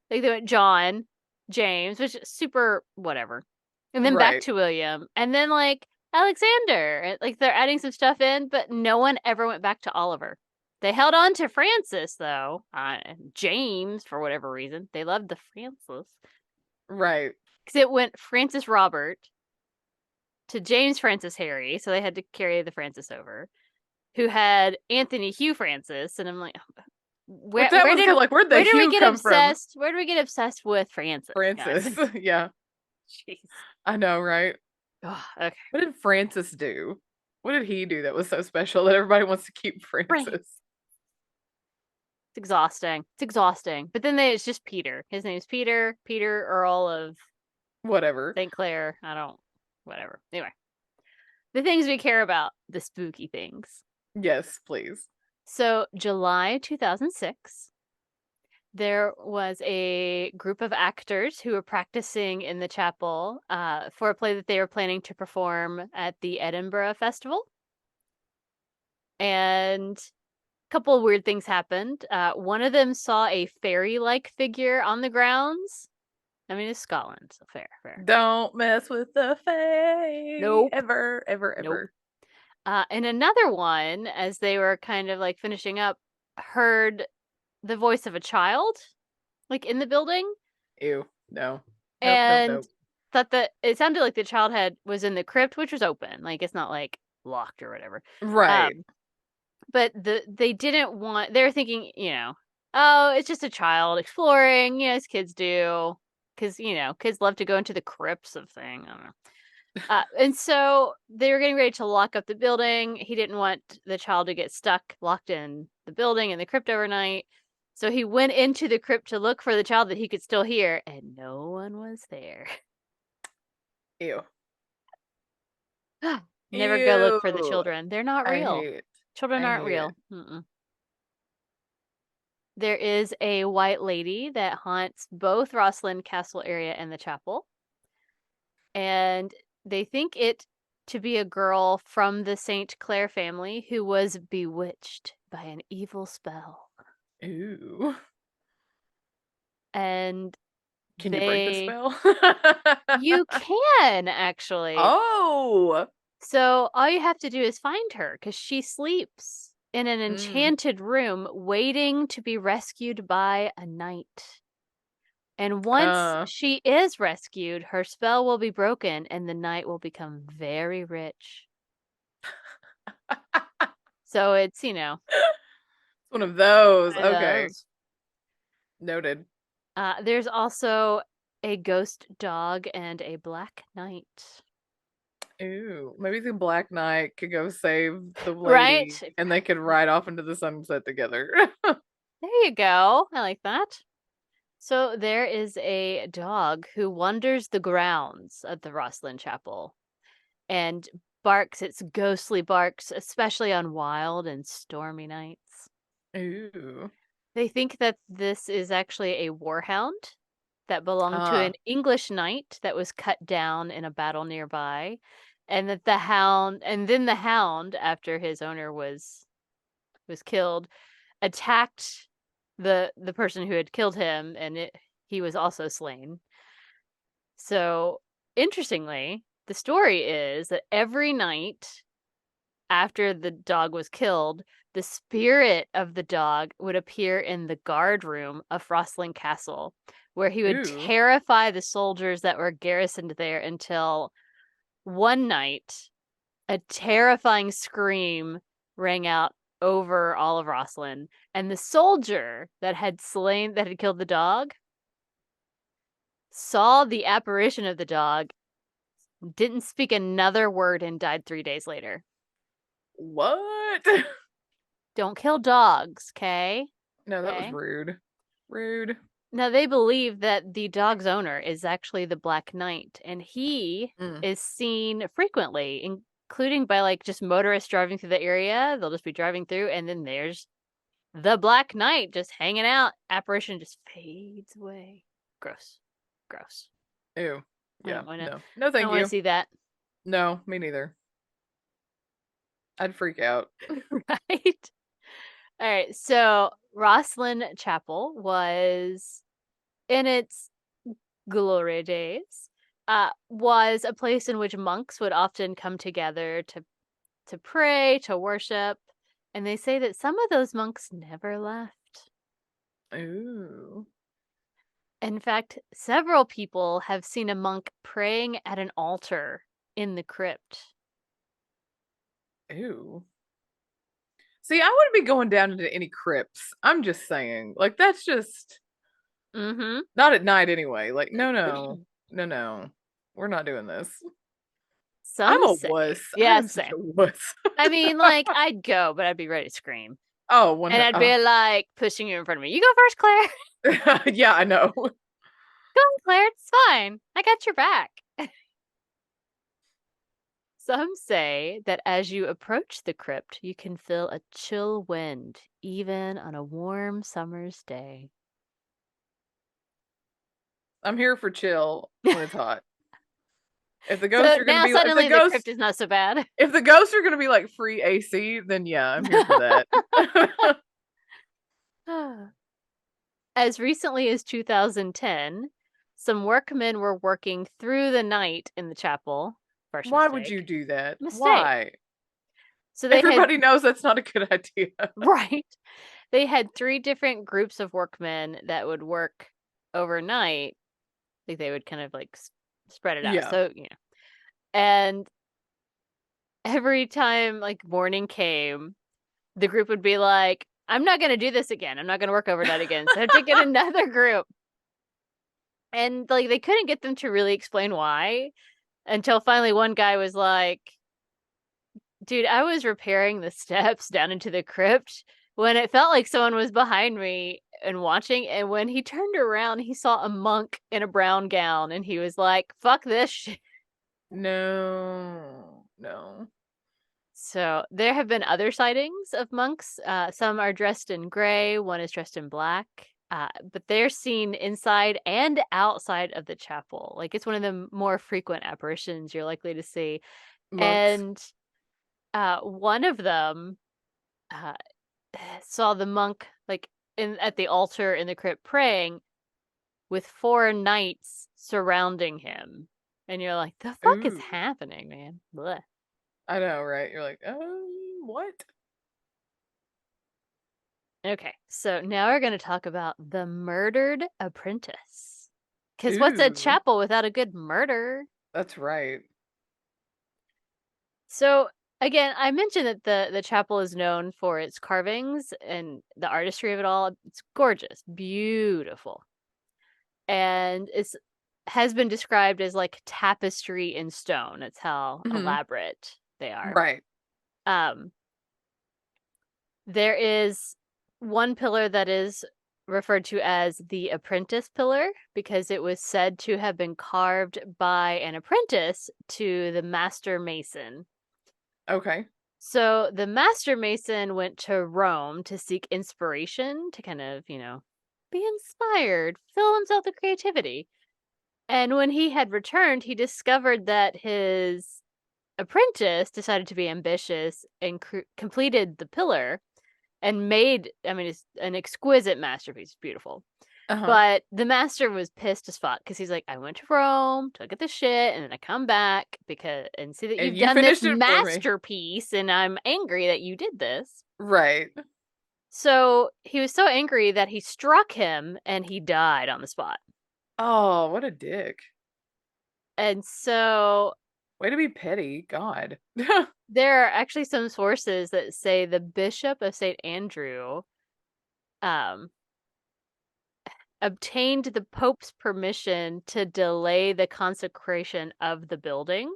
like they went John, James, which is super whatever. And then back Right. to William. And then like Alexander. Like they're adding some stuff in, but no one ever went back to Oliver. They held on to Francis though. James, for whatever reason. They loved the Francis. Right. Because it went Francis Robert to James Francis Harry. So they had to carry the Francis over. Who had Anthony Hugh Francis. And I'm like, Which that was good. Like, where'd the where did we Hugh get come from? obsessed? Where did we get obsessed with Francis, guys? Francis. Yeah. Jeez. I know, right? Oh, okay. What did Francis do? What did he do that was so special that everybody wants to keep Right. Francis? It's exhausting. It's exhausting. But then it's just Peter. His name's Peter. Peter Earl of Whatever. St. Clair. I don't. Whatever. Anyway, the things we care about, the spooky things. Yes, please. So, July 2006, there was a group of actors who were practicing in the chapel for a play that they were planning to perform at the Edinburgh Festival. And a couple of weird things happened. One of them saw a fairy-like figure on the grounds. I mean, it's Scotland, so fair. Don't mess with the fae. Nope. Ever, ever, Nope. ever. And another one, as they were kind of like finishing up, heard the voice of a child, like in the building, Ew. No. Nope, nope, and nope. thought that it sounded like the child was in the crypt, which was open, like it's not like locked or whatever. Right. But they didn't want. They were thinking, oh, it's just a child exploring, as kids do, because kids love to go into the crypts of things. I don't know. And so they were getting ready to lock up the building. He didn't want the child to get stuck, locked in the building in the crypt overnight. So he went into the crypt to look for the child that he could still hear, and no one was there. Ew. Never go look for the Ew. children. They're not I real. hate it. Children I aren't hate it. real. Mm-mm. There is a white lady that haunts both Rosslyn Castle area and the chapel. And they think it to be a girl from the St. Clair family who was bewitched by an evil spell. Ooh. And Can you break the they spell? you can actually. Oh. So all you have to do is find her because she sleeps in an Mm. enchanted room waiting to be rescued by a knight. And once Uh. she is rescued, her spell will be broken and the knight will become very rich. So it's, It's one of those. one of Okay. those. Noted. There's also a ghost dog and a black knight. Ooh. Maybe the Black Knight could go save the Right? lady and they could ride off into the sunset together. There you go. I like that. So there is a dog who wanders the grounds of the Rosslyn Chapel and barks its ghostly barks, especially on wild and stormy nights. Ooh. They think that this is actually a warhound that belonged to an Ah. English knight that was cut down in a battle nearby, and that then the hound, after his owner was killed, attacked the person who had killed him, and he was also slain. So, interestingly, the story is that every night after the dog was killed, the spirit of the dog would appear in the guard room of Rosslyn Castle, where he would Ooh. terrify the soldiers that were garrisoned there until one night a terrifying scream rang out over all of Rosslyn, and the soldier that had killed the dog saw the apparition of the dog, didn't speak another word, and died 3 days later. What? Don't kill dogs, okay? No, that was Okay. rude. Rude. Now they believe that the dog's owner is actually the Black Knight, and he Mm. is seen frequently, including by like just motorists driving through the area. They'll just be driving through, and then there's the Black Knight just hanging out. Apparition just fades away. Gross. Gross. Ew. I Yeah. don't wanna No. No, I don't thank wanna you. see that. No, me neither. I'd freak out. Right? All right. So Rosslyn Chapel was in its glory days, was a place in which monks would often come together to pray, to worship, and they say that some of those monks never left. Ooh. In fact, several people have seen a monk praying at an altar in the crypt. Ew. See, I wouldn't be going down into any crypts. I'm just saying. Like, that's just Mm-hmm. not at night anyway. Like, no, no. No, no. We're not doing this. I'm Some a say, wuss. I yeah, am such same. a wuss. I mean, like, I'd go, but I'd be ready to scream. Oh, one. And I'd be like pushing you in front of me. You go first, Claire. Yeah, I know. Go on, Claire. It's fine. I got your back. Some say that as you approach the crypt, you can feel a chill wind, even on a warm summer's day. I'm here for chill when it's hot. If the So ghosts are gonna now be like, suddenly the crypt is not so bad. if the ghosts are gonna be like free AC, then yeah, I'm here for that. As recently as 2010, some workmen were working through the night in the chapel. First Why would you mistake. do that? Mistake. Why? So they had, Everybody knows that's not a good idea. right. They had 3 different groups of workmen that would work overnight. Like they would kind of like spread it out. Yeah. So, and every time like morning came, the group would be like, I'm not going to do this again. I'm not going to work overnight again. So I had to get another group. And like they couldn't get them to really explain why until finally one guy was like, dude, I was repairing the steps down into the crypt when it felt like someone was behind me and watching. And when he turned around, he saw a monk in a brown gown and he was like, fuck this shit. No. No. So there have been other sightings of monks. Some are dressed in gray, one is dressed in black. But they're seen inside and outside of the chapel. Like it's one of the more frequent apparitions you're likely to see. Monks. And one of them uh, saw the monk like in at the altar in the crypt praying with 4 knights surrounding him. And you're like, the fuck is Ooh. happening, man? Blech. I know, right? You're like, what? Okay, so now we're going to talk about the murdered apprentice. Because what's a Ooh. chapel without a good murder? That's right. So again, I mentioned that the chapel is known for its carvings and the artistry of it all. It's gorgeous, beautiful. And it's has been described as like tapestry in stone. It's how Hmm. elaborate they are. Right. Um there is one pillar that is referred to as the apprentice pillar because it was said to have been carved by an apprentice to the master mason. Okay. So the master mason went to Rome to seek inspiration to kind of, be inspired, fill himself with creativity. And when he had returned, he discovered that his apprentice decided to be ambitious and completed the pillar and made, I mean, it's an exquisite masterpiece, beautiful. Uh-huh. But the master was pissed as fuck because he's like, I went to Rome to look at this shit, and then I come back and see that And you've you done this finished it for me. masterpiece, and I'm angry that you did this. Right. So he was so angry that he struck him, and he died on the spot. Oh, what a dick. And so Way to be petty. God. there are actually some sources that say the Bishop of St. Andrew um, obtained the Pope's permission to delay the consecration of the building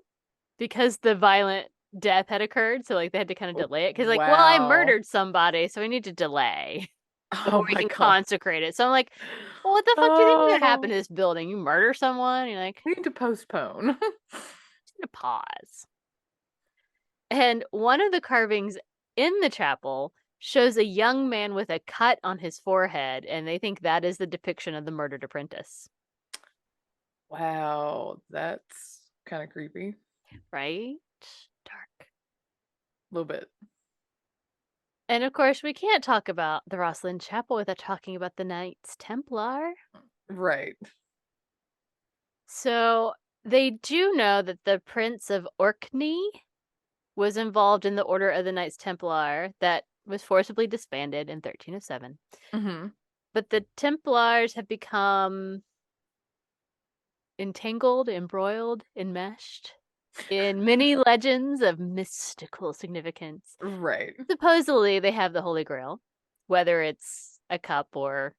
because the violent death had occurred. So, like, they had to kind of delay it because, like, well, I Wow. murdered somebody, so we need to delay before Oh we my can God. consecrate it. So I'm like, well, what the fuck do you think is gonna happen Oh, to this building? You murder someone? You're like, we need to postpone. just gonna pause. And one of the carvings in the chapel shows a young man with a cut on his forehead, and they think that is the depiction of the murdered apprentice. Wow, that's kind of creepy. Right? Dark. A little bit. And of course, we can't talk about the Rosslyn Chapel without talking about the Knights Templar. Right. So they do know that the Prince of Orkney was involved in the Order of the Knights Templar that was forcibly disbanded in 1307. Hmm. But the Templars have become entangled, embroiled, enmeshed in many legends of mystical significance. Right. Supposedly, they have the Holy Grail, whether it's a cup or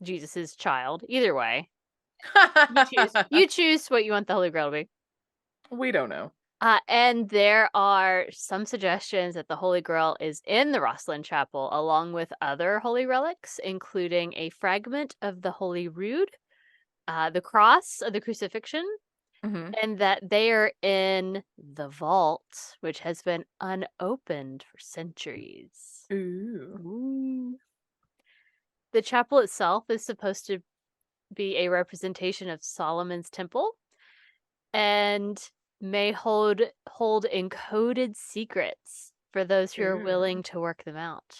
Jesus's child. Either way, you choose. You choose what you want the Holy Grail to be. We don't know. And there are some suggestions that the Holy Grail is in the Rosslyn Chapel, along with other holy relics, including a fragment of the Holy Rood, the cross of the crucifixion, Hmm. and that they are in the vault, which has been unopened for centuries. Ooh. Ooh. The chapel itself is supposed to be a representation of Solomon's temple and may hold encoded secrets for those who are Ooh. willing to work them out.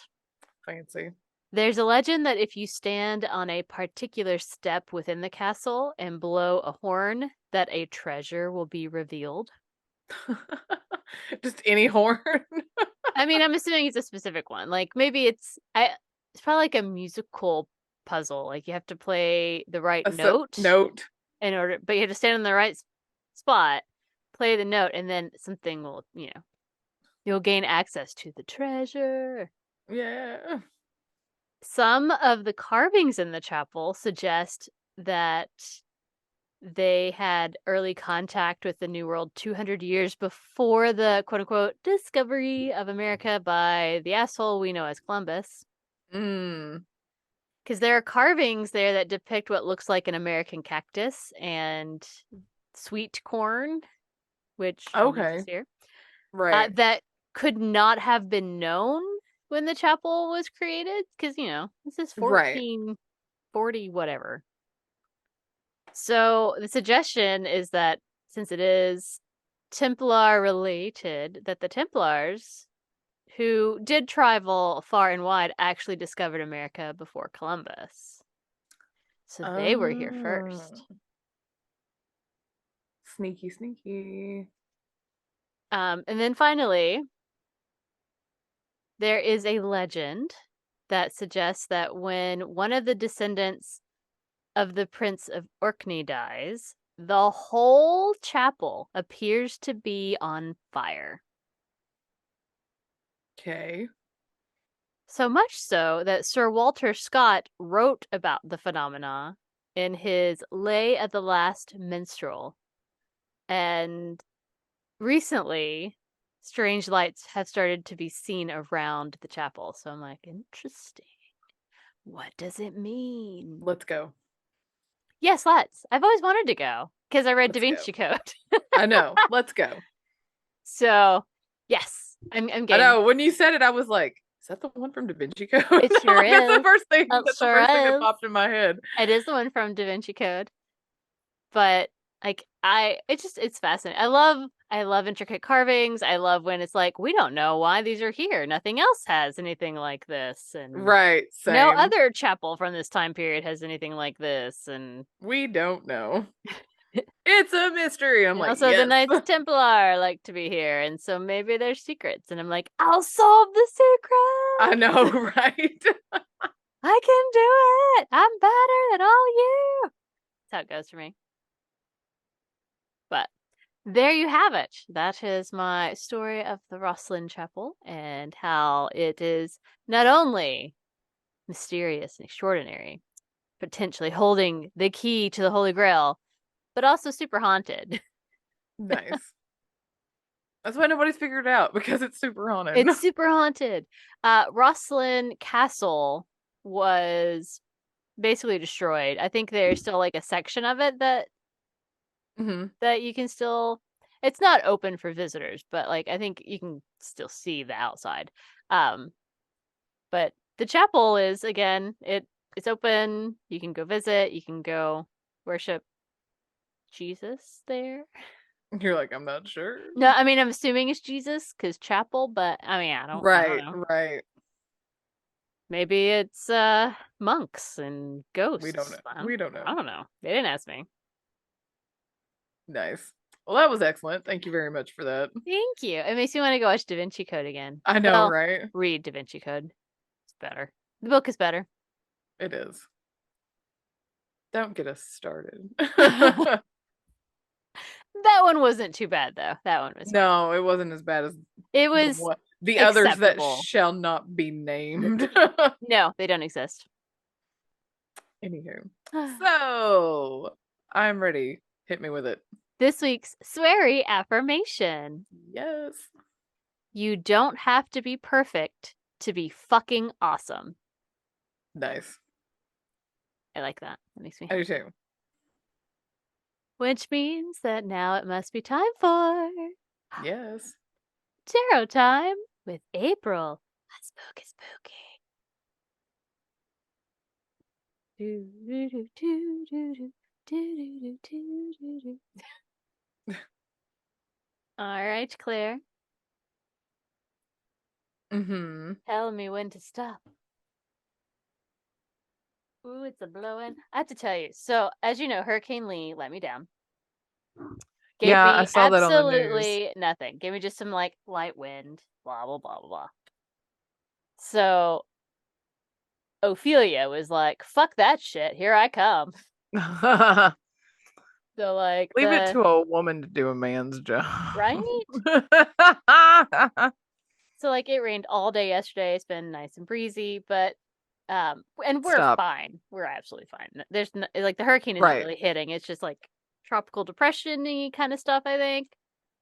Fancy. There's a legend that if you stand on a particular step within the castle and blow a horn, that a treasure will be revealed. Just any horn. I mean, I'm assuming it's a specific one. Like maybe it's probably like a musical puzzle. Like you have to play the right note Note. in order, but you have to stand in the right spot, play the note, and then something will, you'll gain access to the treasure. Yeah. Some of the carvings in the chapel suggest that they had early contact with the New World 200 years before the quote unquote discovery of America by the asshole we know as Columbus. Mm. Because there are carvings there that depict what looks like an American cactus and sweet corn, which almost is Okay. here, Right. that could not have been known when the chapel was created, because, this is Right. 1440 whatever. So the suggestion is that since it is Templar related, that the Templars, who did travel far and wide, actually discovered America before Columbus. So they were here first. Sneaky, sneaky. And then finally, there is a legend that suggests that when one of the descendants of the Prince of Orkney dies, the whole chapel appears to be on fire. Okay. So much so that Sir Walter Scott wrote about the phenomena in his Lay of the Last Minstrel. And recently, strange lights have started to be seen around the chapel. So I'm like, interesting. What does it mean? Let's go. Yes, let's. I've always wanted to go because I read Da Let's go. Vinci Code. I know. Let's go. So, yes, I'm I game. know. When you said it, I was like, is that the one from Da Vinci Code? It sure Like, that's is. the first thing. It That's sure the first thing that is. popped in my head. It is the one from Da Vinci Code. But like it's fascinating. I love intricate carvings. I love when it's like, we don't know why these are here. Nothing else has anything like this. And Right. no Same. other chapel from this time period has anything like this. And We don't know. It's a mystery. I'm like, also the yes. Knights Templar like to be here. And so maybe there's secrets. And I'm like, I'll solve the secret. I know, right? I can do it. I'm better than all you. That's how it goes for me. But there you have it. That is my story of the Rosslyn Chapel and how it is not only mysterious and extraordinary, potentially holding the key to the Holy Grail, but also super haunted. Nice. That's why nobody's figured it out, because it's super haunted. It's super haunted. Rosslyn Castle was basically destroyed. I think there's still like a section of it that you can still, it's not open for visitors, but like I think you can still see the outside. But the chapel is, again, it's open. You can go visit, you can go worship Jesus there. You're like, I'm not sure. No, I mean I'm assuming it's Jesus because chapel, but I mean I don't Right, know. right. Maybe it's monks and ghosts. We don't know. We don't know. I don't know. They didn't ask me. Nice. Well, that was excellent. Thank you very much for that. Thank you. It makes me want to go watch Da Vinci Code again. I know, Well, right? read Da Vinci Code. It's better. The book is better. It is. Don't get us started. That one wasn't too bad though. That one was fine. No, it wasn't as bad as It was the others that acceptable. shall not be named. No, they don't exist. Anywho, so I'm ready. Hit me with it. This week's sweary affirmation. Yes. You don't have to be perfect to be fucking awesome. Nice. I like that. That makes me I happy. do too. Which means that now it must be time for Yes. tarot time with April. Spooky, spooky. All right, Claire. Tell me when to stop. Ooh, it's a blowing. I have to tell you. So, as you know, Hurricane Lee let me down. Gave Yeah, me I saw that on the news. absolutely nothing. Gave me just some like light wind, blah blah blah blah blah. So Ophelia was like, "Fuck that shit. Here I come." So like, leave it to a woman to do a man's job, right? So like, it rained all day yesterday. It's been nice and breezy, but and we're fine. We're absolutely fine. There's like the hurricane isn't really hitting. It's just like tropical depression-y kind of stuff, I think.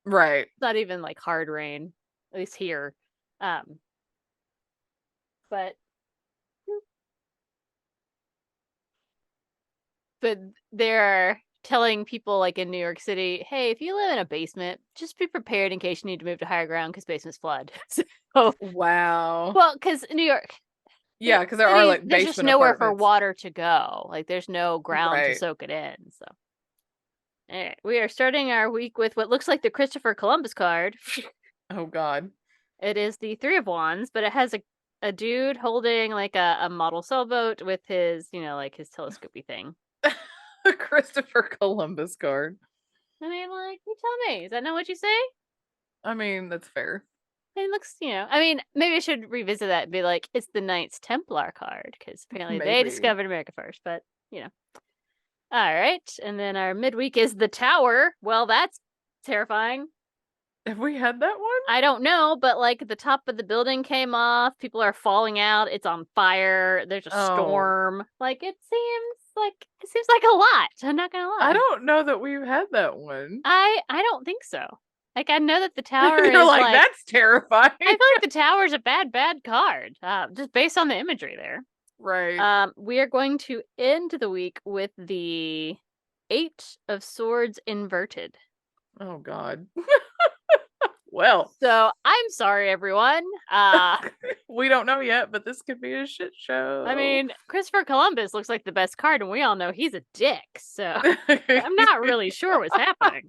Right. It's not even like hard rain, at least here. But there are telling people like in New York City, hey, if you live in a basement, just be prepared in case you need to move to higher ground because basements flood. So, Wow. well, because New York, Yeah, because there are like there's just basement nowhere for apartments. water to go. Like there's no ground to Right. soak it in. So, all right, we are starting our week with what looks like the Christopher Columbus card. Oh God. It is the Three of Wands, but it has a dude holding like a model sailboat with his, like his telescopy thing. The Christopher Columbus card. I mean, like, you tell me, is that not what you say? I mean, that's fair. It looks, I mean, maybe I should revisit that and be like, it's the Knights Templar card, because apparently they Maybe. discovered America first, but, All right, and then our midweek is the Tower. Well, that's terrifying. Have we had that one? I don't know, but like the top of the building came off, people are falling out, it's on fire, there's a Oh, storm. Like it seems like a lot. I'm not gonna I lie. don't know that we've had that one. I don't think so. Like I know that the tower You're is like, like that's terrifying. I feel like the tower is a bad card. Just based on the imagery there. Right. We are going to end the week with the Eight of Swords inverted. Oh God. Well, So I'm sorry, everyone. we don't know yet, but this could be a shit show. I mean, Christopher Columbus looks like the best card, and we all know he's a dick. So I'm not really sure what's happening.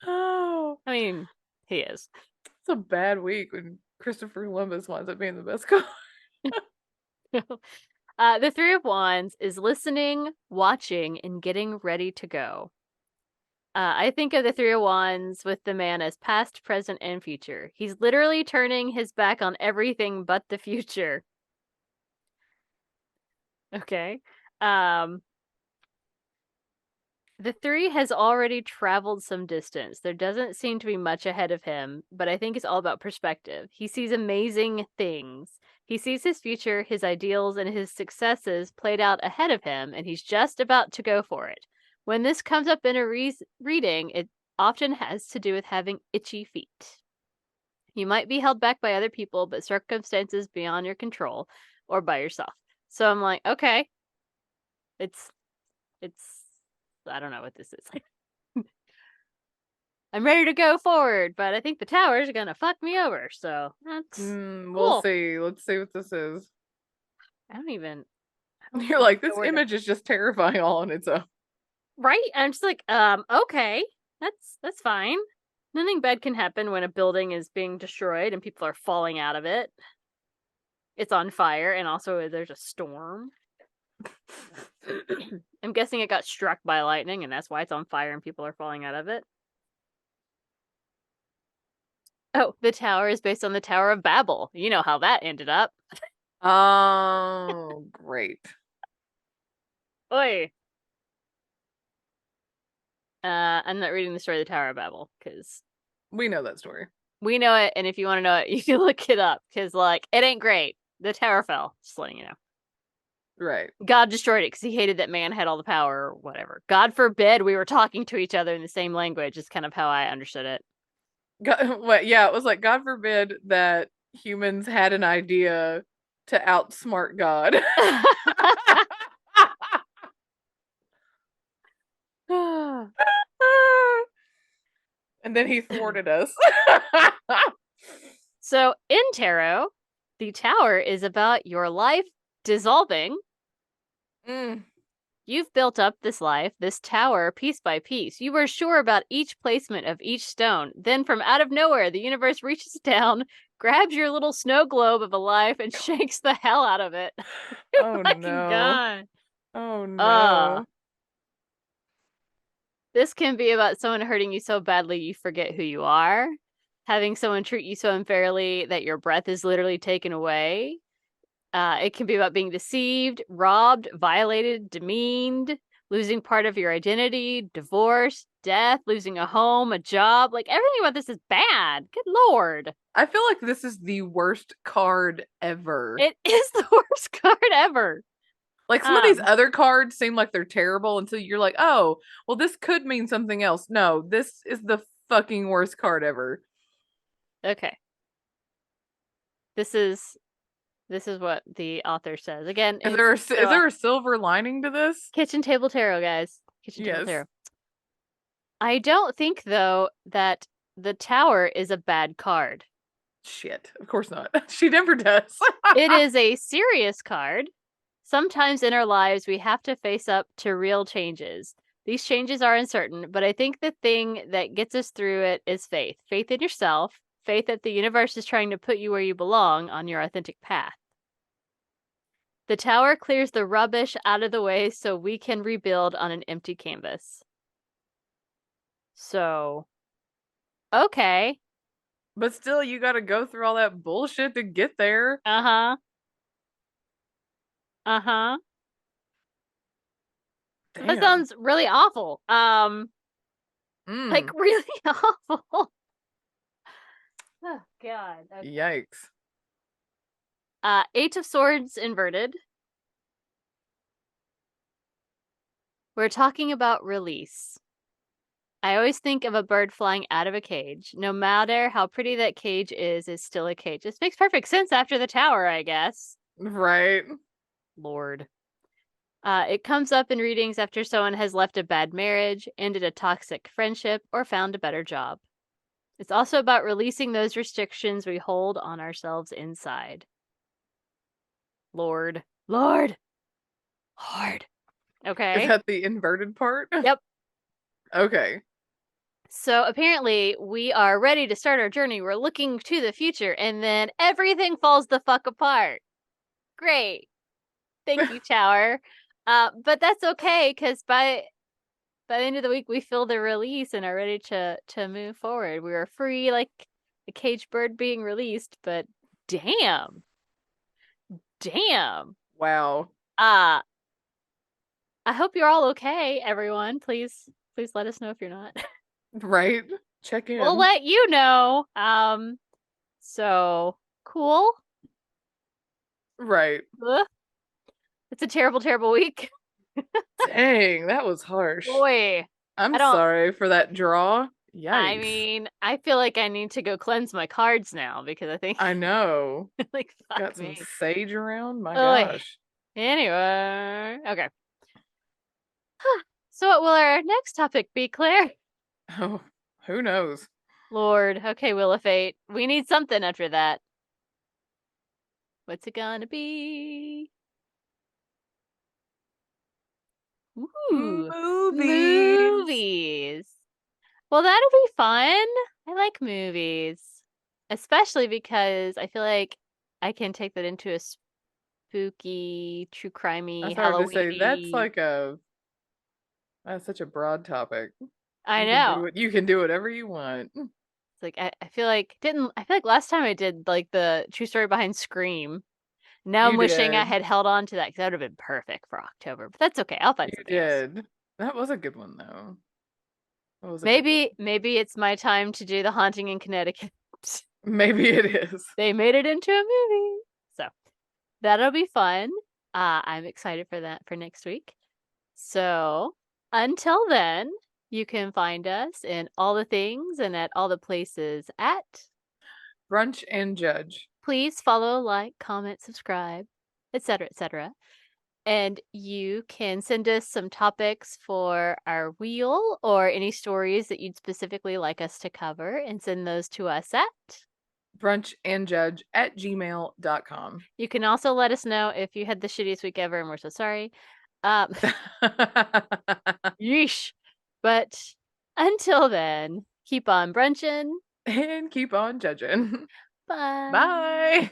Oh, I mean, he is. it's a bad week when Christopher Columbus winds up being the best card. The Three of Wands is listening, watching, and getting ready to go. I think of the Three of Wands with the man as past, present, and future. He's literally turning his back on everything but the future. Okay. The three has already traveled some distance. There doesn't seem to be much ahead of him, but I think it's all about perspective. He sees amazing things. He sees his future, his ideals, and his successes played out ahead of him, and he's just about to go for it. When this comes up in a reading, it often has to do with having itchy feet. You might be held back by other people, but circumstances beyond your control or by yourself. So I'm like, okay, it's I don't know what this is. I'm ready to go forward, but I think the towers are gonna fuck me over. So that's We'll cool. see. Let's see what this is. I don't even. You're know like, this where to. image is just terrifying all on its own. Right? I'm just like, okay, that's fine. Nothing bad can happen when a building is being destroyed and people are falling out of it. It's on fire, and also there's a storm. I'm guessing it got struck by lightning, and that's why it's on fire and people are falling out of it. Oh, the tower is based on the Tower of Babel. You know how that ended up. Oh, great. Oi. I'm not reading the story of the Tower of Babel because We know that story. we know it, and if you want to know it, you can look it up because, like, it ain't great. The tower fell. Just letting you know. Right. God destroyed it because he hated that man had all the power or whatever. God forbid we were talking to each other in the same language, is kind of how I understood it. God, what? Yeah, it was like, God forbid that humans had an idea to outsmart God. And then he thwarted us. So, in tarot, the tower is about your life dissolving. You've built up this life, this tower, piece by piece. You were sure about each placement of each stone. Then, from out of nowhere, the universe reaches down, grabs your little snow globe of a life, and shakes the hell out of it. Oh Fucking no. God. Oh Uh, no. this can be about someone hurting you so badly you forget who you are, having someone treat you so unfairly that your breath is literally taken away. It can be about being deceived, robbed, violated, demeaned, losing part of your identity, divorce, death, losing a home, a job. Like everything about this is bad. Good Lord. I feel like this is the worst card ever. It is the worst card ever. Like some of these other cards seem like they're terrible until you're like, oh, well, this could mean something else. No, this is the fucking worst card ever. Okay. This is This is what the author says. Again, Is there a silver lining to this? kitchen table tarot, guys. Kitchen table Yes. tarot. I don't think, though, that the tower is a bad card. Shit. Of course not. She never does. It is a serious card. Sometimes in our lives, we have to face up to real changes. These changes are uncertain, but I think the thing that gets us through it is faith. Faith in yourself, faith that the universe is trying to put you where you belong on your authentic path. The tower clears the rubbish out of the way so we can rebuild on an empty canvas. So, okay. But still, you gotta go through all that bullshit to get there. Uh-huh. Uh-huh. Damn. That sounds really awful. Like really awful. Oh God. Okay. Yikes. 8 of Swords inverted. We're talking about release. I always think of a bird flying out of a cage. No matter how pretty that cage is still a cage. This makes perfect sense after the tower, I guess. Right. Lord. It comes up in readings after someone has left a bad marriage, ended a toxic friendship, or found a better job. It's also about releasing those restrictions we hold on ourselves inside. Lord. Lord. Lord. Okay. Is that the inverted part? Yep. Okay. So apparently we are ready to start our journey. We're looking to the future, and then everything falls the fuck apart. Great. Thank you, Tower. But that's okay, because by the end of the week we feel the release and are ready to move forward. We are free like a caged bird being released, but damn. Wow. I hope you're all okay, everyone. Please let us know if you're not. Right. Check in. We'll let you know. So cool. Right. Ugh. It's a terrible, terrible week. Dang, that was harsh. Boy. I'm sorry for that draw. Yikes. I mean, I feel like I need to go cleanse my cards now because I think I know. like fuck Got me. some sage around? My Oy. gosh. Anyway. Okay. So what will our next topic be, Claire? Oh, who knows? Lord. Okay, Wheel of Fate. We need something after that. What's it gonna be? Ooh. Movies. Well, that'll be fun. I like movies. Especially because I feel like I can take that into a spooky, true crimey, That's hard to say. Halloween-y. That's such a broad topic. I know. You can do whatever you want. It's like I feel like last time I did like the true story behind Scream. Now I'm You wishing I did. had held on to that because that would have been perfect for October. But that's okay. I'll find You something else. did. That was a good one though. That was a good Maybe one. maybe it's my time to do The Haunting in Connecticut. Maybe it is. They made it into a movie. So that'll be fun. I'm excited for that for next week. So until then, you can find us in all the things and at all the places at Brunch and Judge. Please follow, like, comment, subscribe, etc., etc. And you can send us some topics for our wheel or any stories that you'd specifically like us to cover and send those to us at brunchandjudge@gmail.com. You can also let us know if you had the shittiest week ever and we're so sorry. Yeesh. But until then, keep on brunching and keep on judging. Bye. Bye.